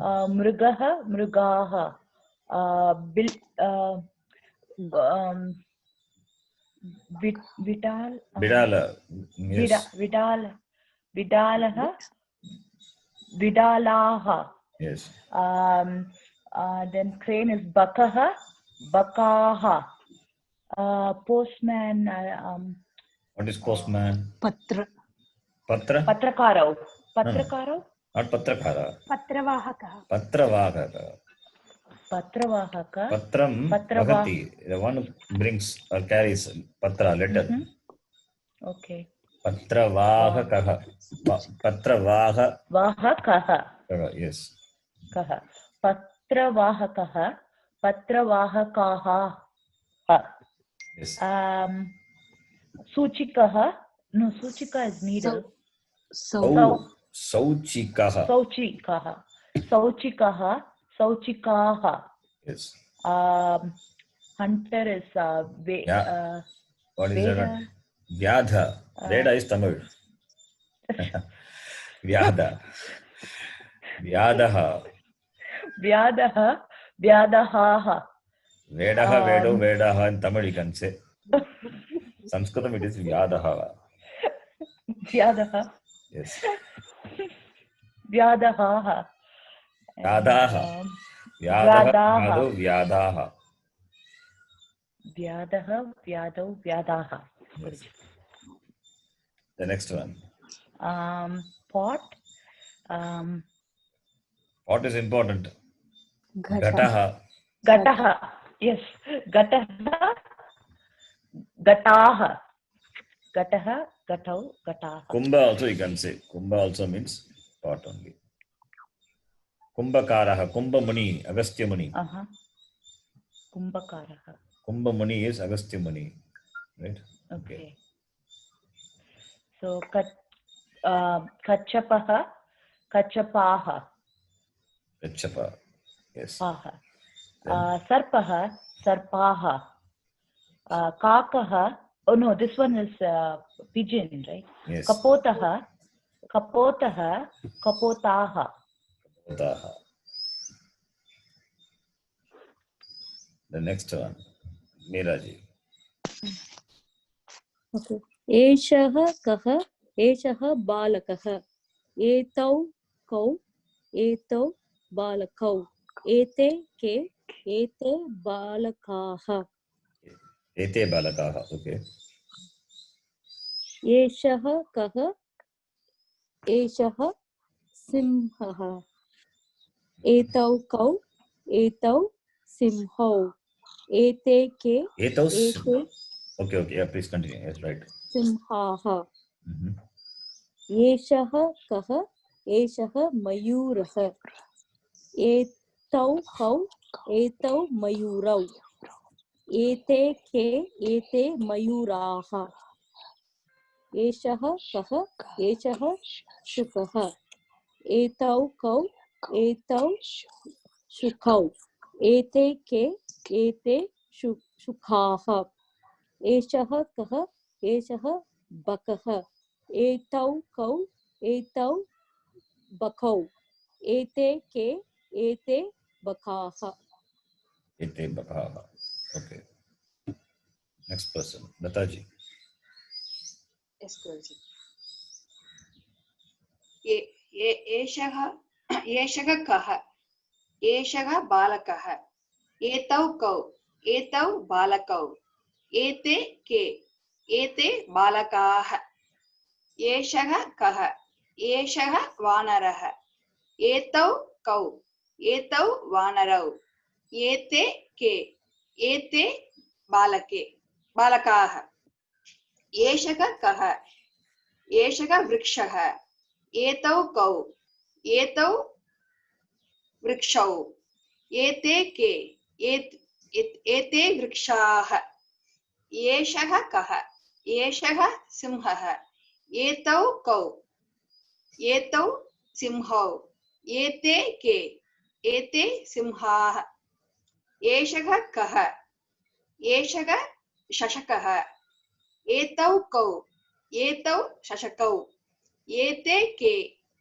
Mrigaha, Mrigaha. Vidal. Vidala. Yes. Vidalaha. Vidalaha. Yes. Then crane is Bakaha, Bakaha. Postman. What is postman? Patra. Patra? Patrakarau. Not Patrakara. Patravahaka. Patravahaka. Patravahaka. Patram Vahati. The one who brings or carries Patra, letter. Okay. Patravahakaha. Vahakaha. Yes. Kaha. Patravahakaha. Patravahakaha. Yes. Suchikaha. No, Suchika is needle. Sauchikaha. Sauchikaha. Sauchikaha. Sauchikaha. Yes. Hunter is what is that? Vyadha. Veda is Tamil. Vyada. Vyadaha. Vyadaha. Vyadaha. Vedaha, Vedo, Vedaha in Tamil you can say. Sanskritam it is Vyadaha. Vyadaha. Yes. Vyadaha. Yadaha. Vyadaha, Vyadaha. vyadau, vyadaha. Vyadaha, vyadau, vyadaha. Yes. The next one. Pot. What is important? Ghata. Ghataha. Gataha. Yes. Gataha. Gataha. Gataha, gatau, gataha. Kumbha also you can say. Kumbha also means pot only. Kumbhakaraha. Kumbha Muni. Agastya Muni. Kumbhakaraha. Kumbha Muni is Agastya Muni. Right? Okay. So, Kachapaha, Kachapaha. Kachapa. Yes. Paha. Sarpaha, Sarpaha. Kakaha. Oh no, this one is pigeon, right? Yes. Kapotaha, Kapotaha, Kapotaha. Kapotaha. The next one. Meeraji. Okay. एषः कः एषः बालकः एतौ कौ एतौ बालकौ एते के एते बालकाः Ete balakaha. Okay. एषः कः एषः सिंहः एतौ कौ एतौ सिंहौ एते के Ethos. एते Okay, okay. Yeah, please continue. Yes, right. सिंहाः एषः कः एषः मयूरः एतौ कौ एतौ मयूरौ एते के एते मयूराः एषः कः एषः शुकः एतौ कौ एतौ शुकौ एते के एते शुकाः एषः कः एषः बकः एतौ कौ एतौ बकौ एते के एते बकाः Ete bakaha. Okay. Next person. Lataji. Yes, Guruji. एषः कः एषः बालकः एतौ कौ एतौ बालकौ एते के एते बालकाः एषः कः एषः वानरः एतौ कौ एतौ वानरौ एते के एते बालकाः एषः कः एषः वृक्षः एतौ कौ एतौ वृक्षौ एते के एते वृक्षाः एषः कः एषः सिंहः एतौ कौ एतौ सिंहौ एते के एते सिंहाः एषः कः एषः शशकः एतौ कौ एतौ शशकौ एते के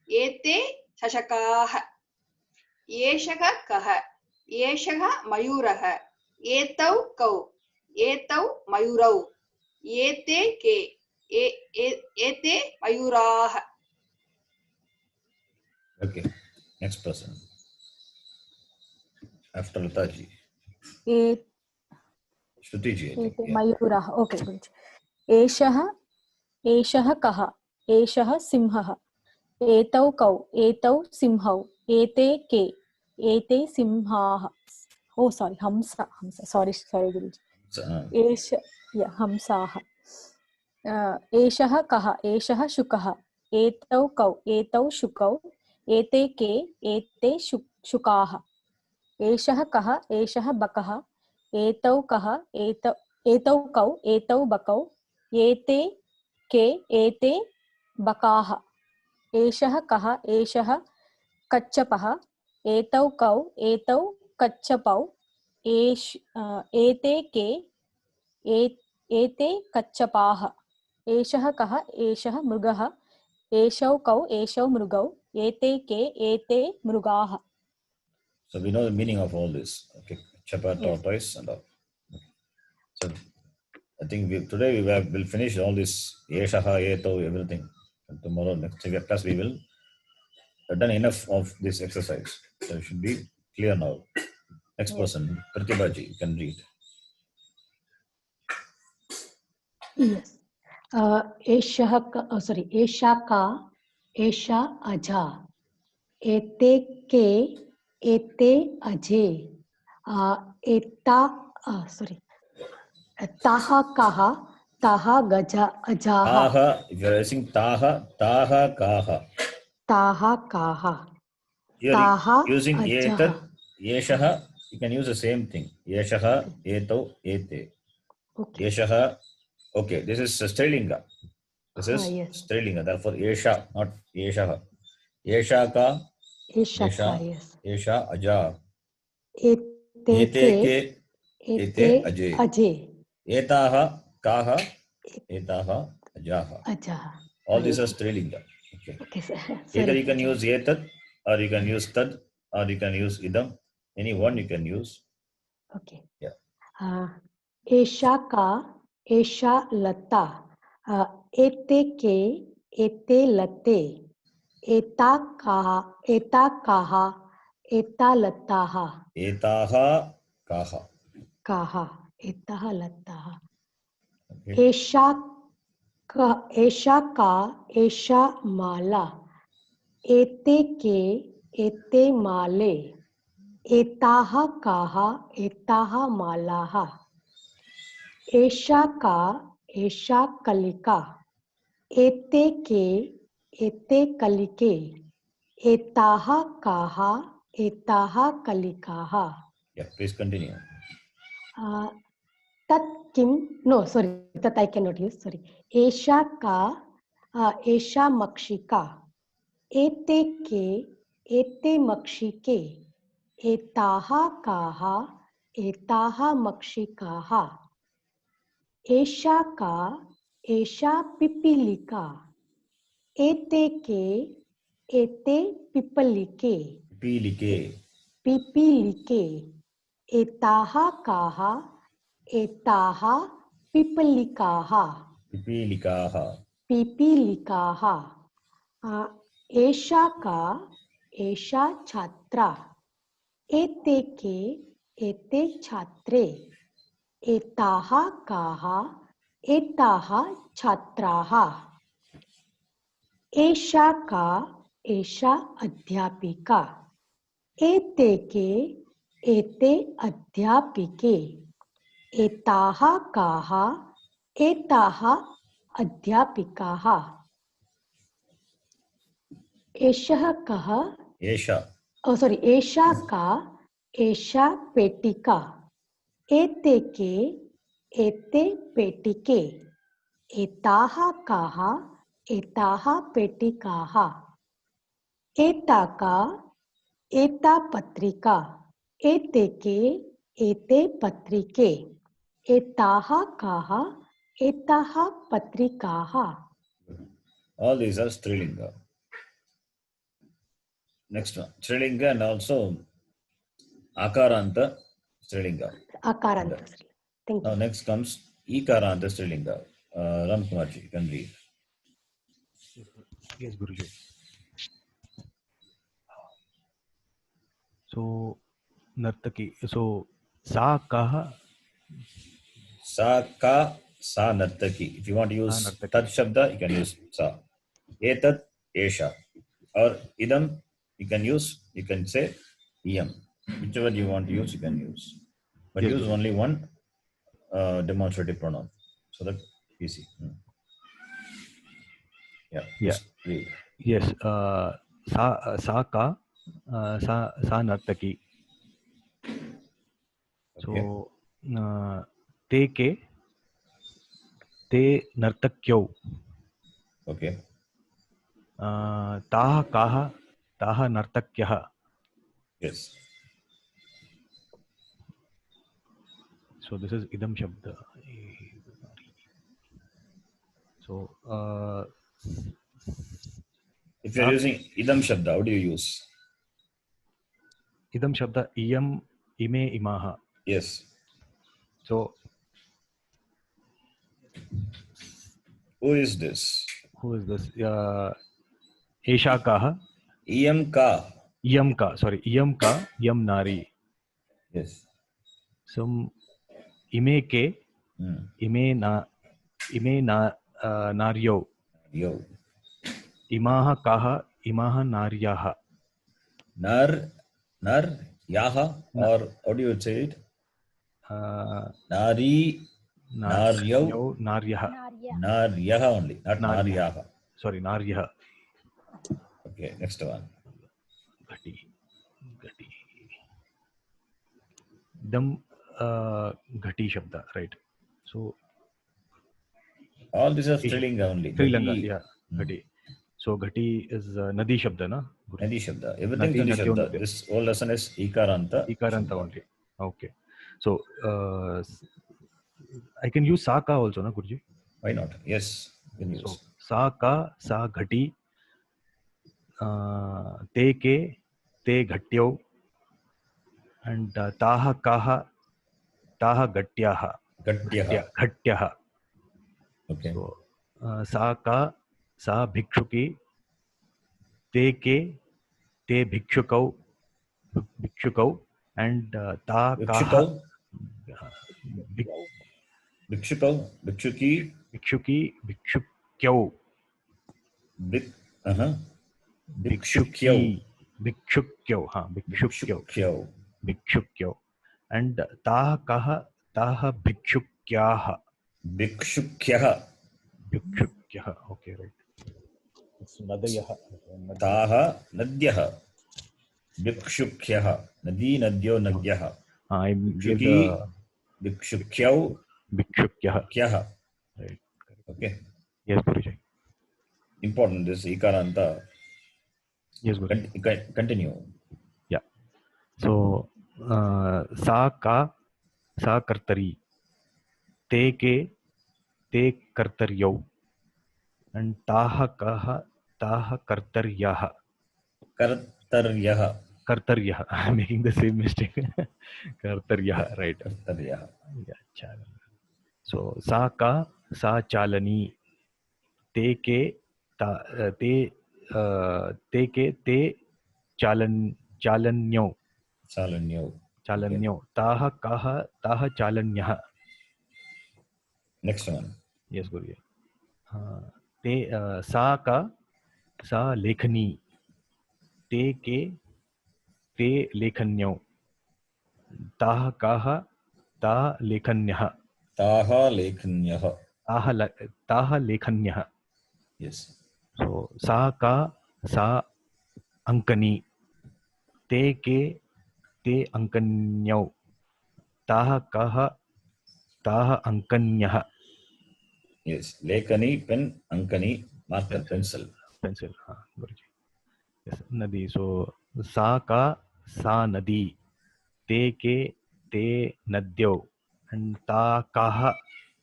एते शशकाः एषः कः एषः मयूरः एतौ कौ एतौ मयूरौ एते के एते मयूराः Okay. Next person. After Lataji. Shruti ji, I think. Yeah. मयूरः ओके एषः एषः कः एषः सिंहः एतौ कौ एतौ सिंहौ एते के एते सिंहाः ओ सॉरी हंस सॉरी गुरुजी हंसाः एषः कः एषः शुकः एतौ कौ एतौ शुकौ एते के एते शुकाः एषः कः एषः बकः एतौ कः एतौ कौ एतौ बकौ एते के एते बकाः एषः कः एषः कच्छपः एतौ कौ एतौ कच्छपौ एते के एते कच्छपाः एषः कः एषः मृगः एषौ कौ एषौ मृगौ एते के एते मृगाः So we know the meaning of all this. Okay. Chapa, tortoise, and all. Okay. So I think today we'll finish all this Yeshaha, Yeto, everything. And tomorrow, next class, we will have done enough of this exercise. So it should be clear now. Next Yes. person, Pratibha ji, you can read. Yes. एषः sorry, एषा का, एषा अजा, एते के, एते अजे, एता sorry, ताः काः, ताः गजा अजाः, Taha, if you are using taha, taha kaha. ताः काः, Here ताः using अजाः. etat, yeshaha, you can use the same thing. Yeshaha, etau, ete. Okay. Yeshaha, okay, this is Strilinga. This is Yes. Strilinga, therefore Yesha, not Yeshaha. Yesha ka, एषा का, Yesha, yes. Yesha aja. एते Ete के, ke, एते ete aje. अजे, Etaha, kaha, etaha, ajaha. अजाः. All these are Strilinga. Okay. Okay, sir. Either Sorry. you can use etat, or you can use tad, or you can use idam. Any one you can use. Okay. Yeah. एषा का, एषा लता, एते के, एते लते, एता काः, एता लताः, Etaha, kaha. काः, एताः लताः. Okay. एषा का, एषा माला, एते के, एते माले, एताः काः, एताः मालाः. एषा का, एषा कलिका, एते के, एते कलिके, एताः काः, एताः कलिकाः. Yeah, please continue. तत् किं, no sorry, that I cannot use, sorry. एषा का, एषा मक्षिका, एते के, एते मक्षिके, एताः काः, एताः मक्षिकाः. एषा का, एषा पिपीलिका, एते के, एते पिपलिके, पिपीलिके, एताः काः, एताः पिपलिकाः, पिपीलिकाः. एषा का, एषा छात्रा, एते के, एते छात्रे, एताः काः, एताः छात्राः. एषा का, एषा अध्यापिका, एते के, एते अध्यापिके, एताः काः, एताः अध्यापिकाः. एषः कः, Esha. sorry, एषा का, एषा पेटिका, एते के, एते पेटिके, एताः काः, एताः पेटिकाः. एता का, एता पत्रिका, एते के, एते पत्रिके, एताः काः, एताः पत्रिकाः. All these are Strilinga. Next one, Strilinga and also Akaranta Strilinga. Akaranta. Thank you. Now next comes Ikaranta Strilinga. Ram Kumarji, you can read. Yes, Guruji. So, Nartaki. So, Sa Kaha. Sa ka, sa nartaki. If you want to use tat shabda, you can use sa. Etat, esha. Or idam, you can say iyam. Whichever you want to use, you can use. But Yes, use Guruji. only one demonstrative pronoun. So that easy. Yeah. Yeah. Read. Yes. Sa Ka. Sa Nartaki. So, te ke, te nartakyau. Okay. Taha kaha, taha nartakyah. Yes. So this is idam shabda. So If you are using idam shabda, what do you use? idam shabda iyam, ime, imaha. Yes. So who is this? Esha kaha. Iyam ka. iyam ka yam nari. Yes. So ime ke ime na naryo. Yo. Imaha kaha imaha naryaha. Nar yaha, or how do you say it? Nari naryo naryaha. Naryaha only, not naryaha. Sorry, naryaha. Okay, next one. Gati. Dam Ghati Shabda, right? So all these are Strilinga only. Strilinga, yeah. Ghati. So Ghati is Nadi Shabda, na? Nadi Shabda. Everything Nadi Shabda. This whole lesson is Ikaranta. Ikaranta only. Okay. So I can use Saka also, na, Guruji? Why not? Yes. You can use. So Saka, Sa Ghati, Te Ke, Te Ghatyau, and Taha Kaha, Taha Ghatyaha. Ghatyaha. Okay. So Saka, Sa Bhikshuki, Te Ke, Te Bhikshukau, and Ta Kaha. Bhikshuki. Bhikshukyau. Bhikshukyau. And Taha Kaha, Taha Bhikshukyaha. Bhikshukyaha. Okay, right. It's Nadayaha. Taha Nadyaha. Bhikshukyaha. Nadi Nadyo Nadyaha. Bhikshukyau. Bhikshukyaha. Right. Okay. Yes, Guruji. Important, this Ikaranta. Yes, Guruji. Continue. Yeah. So Sa Kartari. Te Ke, Te Kartaryau. And Taha Kaha, Taha Kartaryaha. Kartaryaha. I'm making the same mistake. Kartaryaha, right. Kartaryaha. Yeah, so Sa Chalani. Te Ke, Te Chalanyau. Taha Kaha, Taha Chalanyaha. Next one. Yes, Guruji. Sa Lekhani. Te Ke, Te Lekhanyau. Taha Kaha, Taha Lekhanyaha. Taha Lekhanyaha. Yes. So Sa Ankani. Te Ke, Te Ankanyau. Taha Kaha, Taha Ankanyaha. Yes. Lekhani, pen, Ankani, marker, pencil. Guruji. Yes, Nadi. So Sa Nadi. Te Ke, Te Nadyau. And Taha Kaha,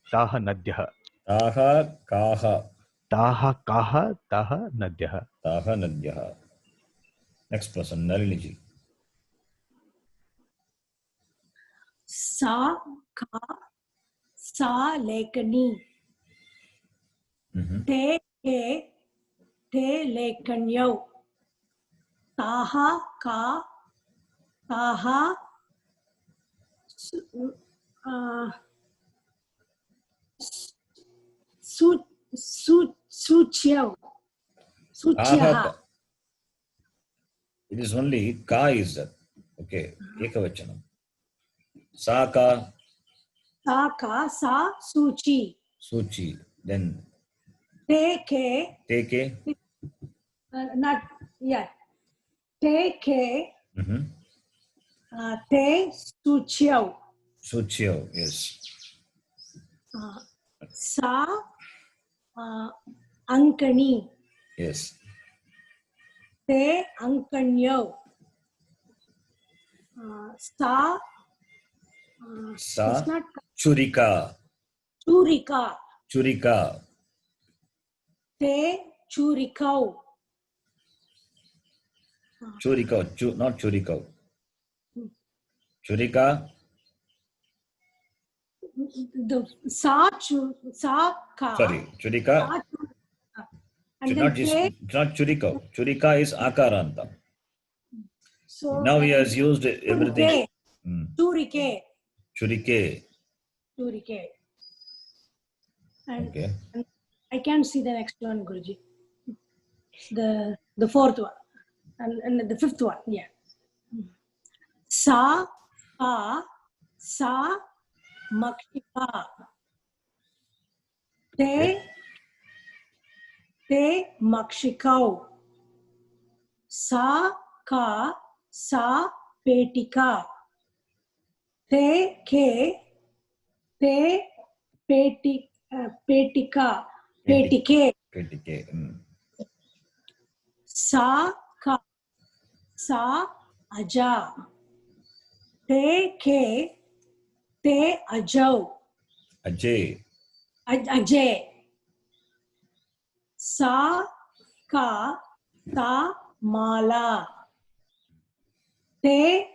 Taha Nadyaha. Taha Kaha, Taha Nadyaha. Next person, Naliniji. Sa Lekhani. Te Ke, Te Lekhanyau. Taha Suchyaha. It is only Ka is that. Okay. Ekavachanam. Sa Ka. Sa Suchi. Suchi. Then Te Ke. Not yet. Te Ke. Te Suchyahu. Suchyahu, yes. Sa Ankani. Yes. Te Ankanyau. Sa Churika. Te Churikau. Not Churikau. Churika. The Sa Ka. Sorry, Churika. And then Not Churikau. Churika is Akaranta. So Now he has used everything. Churike. Churike. Churike. And Okay. I can't see the next one, Guruji. The fourth one and the fifth one. Yeah. Sa ka sa makshika. Te makshikau. Sa ka sa petika. Te petika. Petike. Petike. Sa ka sa aja. Te ajau. Ajay. Ajay. Sa ka ta mala. Te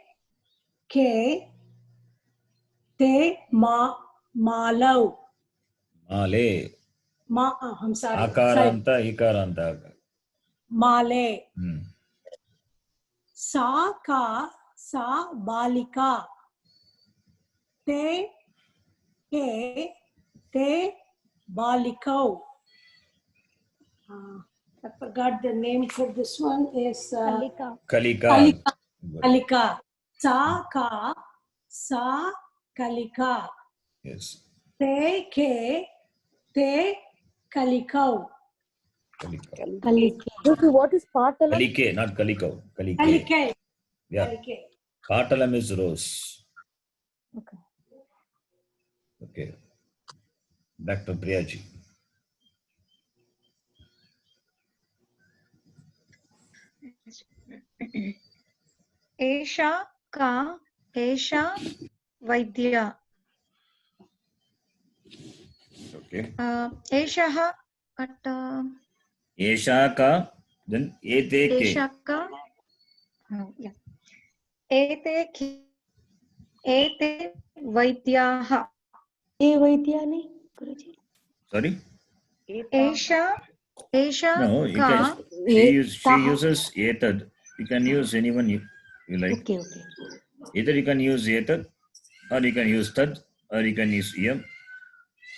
malau. Male. I'm sorry. Akaranta, ikaranta. Male. Sa ka sa balika. Te balikau. I forgot the name for this one is Kalika. Kalika. Sa ka sa kalika. Yes. Te kalikau. Guruji, what is Patalam? Kalike, not Kalikau. Kalike. Kalike. Yeah. Kalike. Patalam is rose. Okay. Okay. Back to Priyaji. एषा का एषा वैद्या. Okay. एषः Esha ka, then ete ke. एषा का एते वैद्याः. वैद्यानि guruji. Sorry? एषा No, you का can, she uses etad. You can use anyone you like. Okay. Either you can use etad, or you can use tad, or you can use yam.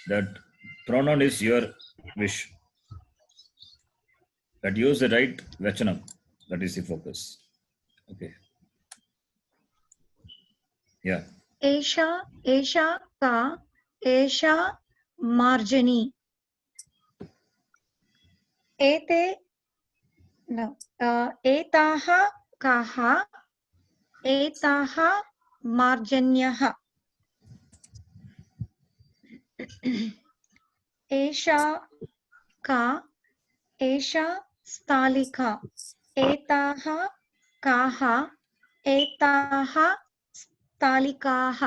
That pronoun is your wish. But use the right vachanam. That is the focus. Okay. Yeah. एषा का एषा मार्जनी. एताः काः एताः मार्जन्यः. एषा का एषा स्थालिका. एताः काः एताः स्थालिकाः.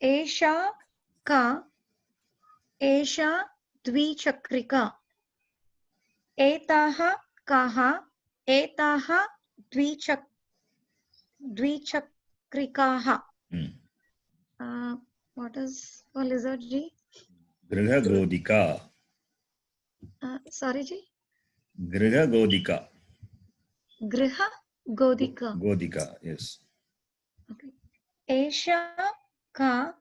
एषा का एषा द्विचक्रिका. एताः काः एताः द्विचक्रिकाः. What is a lizard ji? Griha Godika. Sorry ji? Griha Godika. Griha Godika. Godika, yes. Okay. Esha ka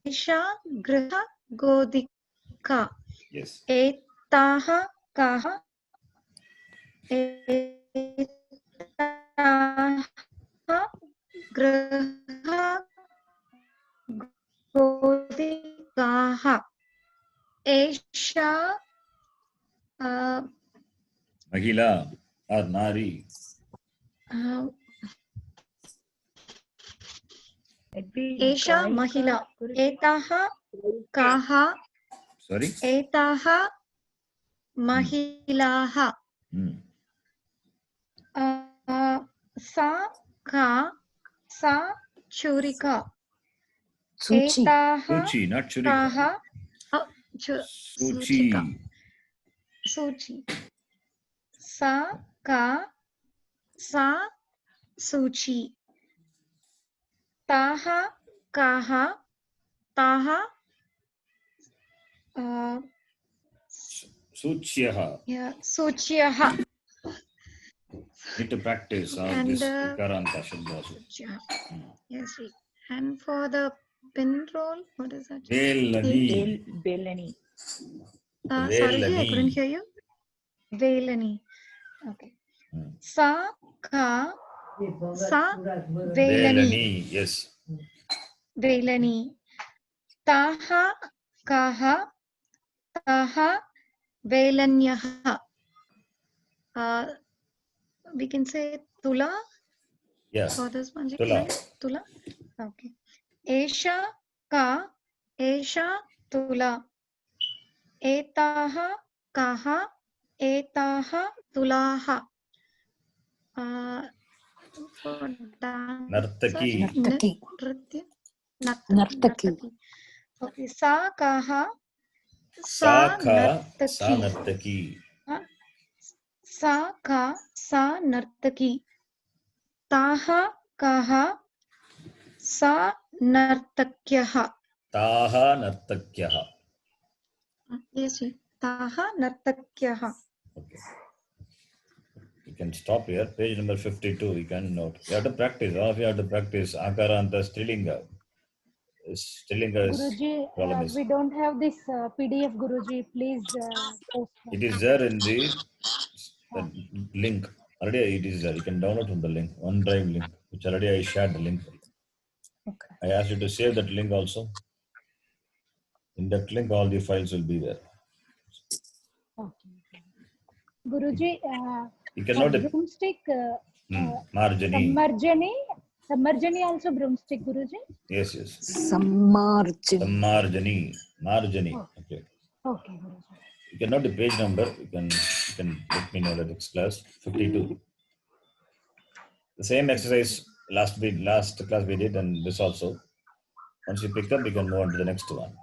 Esha Griha Godika. Yes. Etaha kaha etaha Griha Godikaha. Esha Mahila or Nari. एषा महिला. एताः काः Sorry? एताः महिलाः. सा का सा छुरिका. एताः Suchi, not काः Churika. सूचिका. Suchi. सूची. सा का सा सूची. ताः काः ताः Suchyaha. सूच्यः. Need to practice all And this Ikaranta Shabdas. yeah. Yes. And for the pin roll, what is that? Velani. Belani. Sorry, I couldn't Velani. hear you. Velani. Okay. Sa ka sa velani. Velani. Yes. Velani. Taha kaha taha velanyaha. We can say tula. Yes. For this one, Tula. Tula. Okay. Esha ka esha tula. Etaha kaha etaha tulaha. For Nartaki. Nartaki. Nartaki. Nartaki. Okay. Sa kaha Sa sa ka sa nartaki. nartaki. Sa ka sa nartaki. Taha kaha sa nartakyaha. Taha nartakyaha. Yes, taha nartakyaha. Okay. You can stop here. Page number 52. You can note. You have to practice. All of you have to practice Akaranta Strilinga. Strilinga is Guruji, problem is. we don't have this PDF, Guruji. Please post that. It is there in the link. Already it is there. You can download from the link. OneDrive link, which already I shared the link. Okay. I asked you to save that link also. In that link, all the files will be there. Okay. Guruji, You can note it. broomstick, Marjani. Sammarjani also broomstick, Guruji? Yes, yes. Sammarjani. Marjani. Oh. Okay. Okay, Guruji. You can note the page number. You can let me know that it's class 52. The same exercise last class we did, and this also. Once you pick up, you can move on to the next one.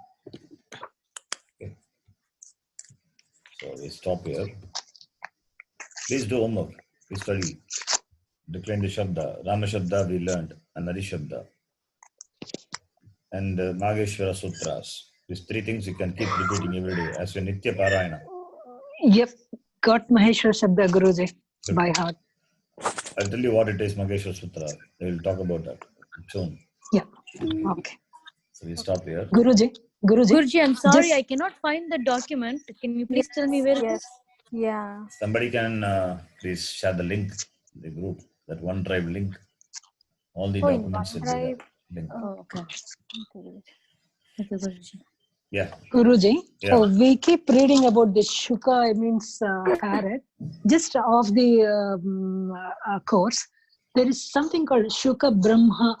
Okay. So we stop here. Please do homework. Please study. Decline the Shabda. Rama Shabda we learned, and Nadi Shabda. And Mageshwara Sutras. These three things you can keep repeating every day as your Nitya Parayana. Yep. Got Maheshwar Shabda, Guruji, by heart. I'll tell you what it is, Mageshwara Sutra. We will talk about that soon. Yeah. Okay. So we stop here. Guruji, I'm sorry, just- I cannot find the document. Can you please tell me where it is? Yeah. Somebody can please share the link, the group, that OneDrive link. All the documents will be there. Link. Oh, okay. Okay, Guruji. Yeah. Guruji, Yeah. we keep reading about this Shuka, means parrot. Just off the course, there is something called Shuka Brahma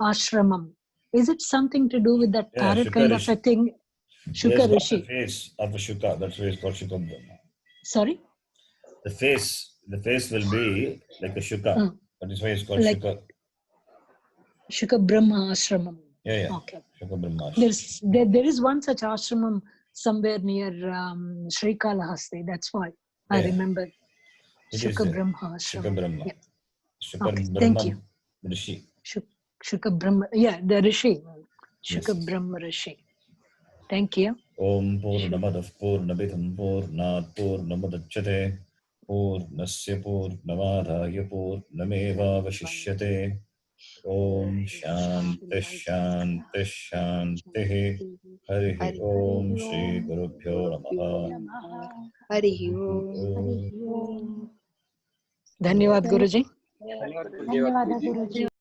Ashramam. Is it something to do with that Yeah, parrot Shuka kind Rishi. of a thing? Shuka There's Rishi. the face of a Shuka. That's why it's called Shuka Brahma. Sorry? The face will be like a Shuka. That is why it's called Like- Shuka. Shuka Brahma Ashramam. Yeah. Okay. Shuka Brahma. There is one such ashramam somewhere near Srikalahasti. That's why I Yeah. remember It is Shuka there. Brahma Shuka Ashramam. Brahma. Yeah. Shuka Okay, Brahma. thank you. Rishi. Shuka Brahma. Yeah, the Rishi. Shuka Yes. Brahma Rishi. Thank you. Om Purnamadav Purnamidam Purnat Purnamudachyate Purnasya Purnamadhaya Purnameva Vashishyate Om Shanti Shanti Shanti Hari Om Shri Gurubhyo Namaha Harihi Om. Dhanyavad Guruji. Dhanyawada, Guruji.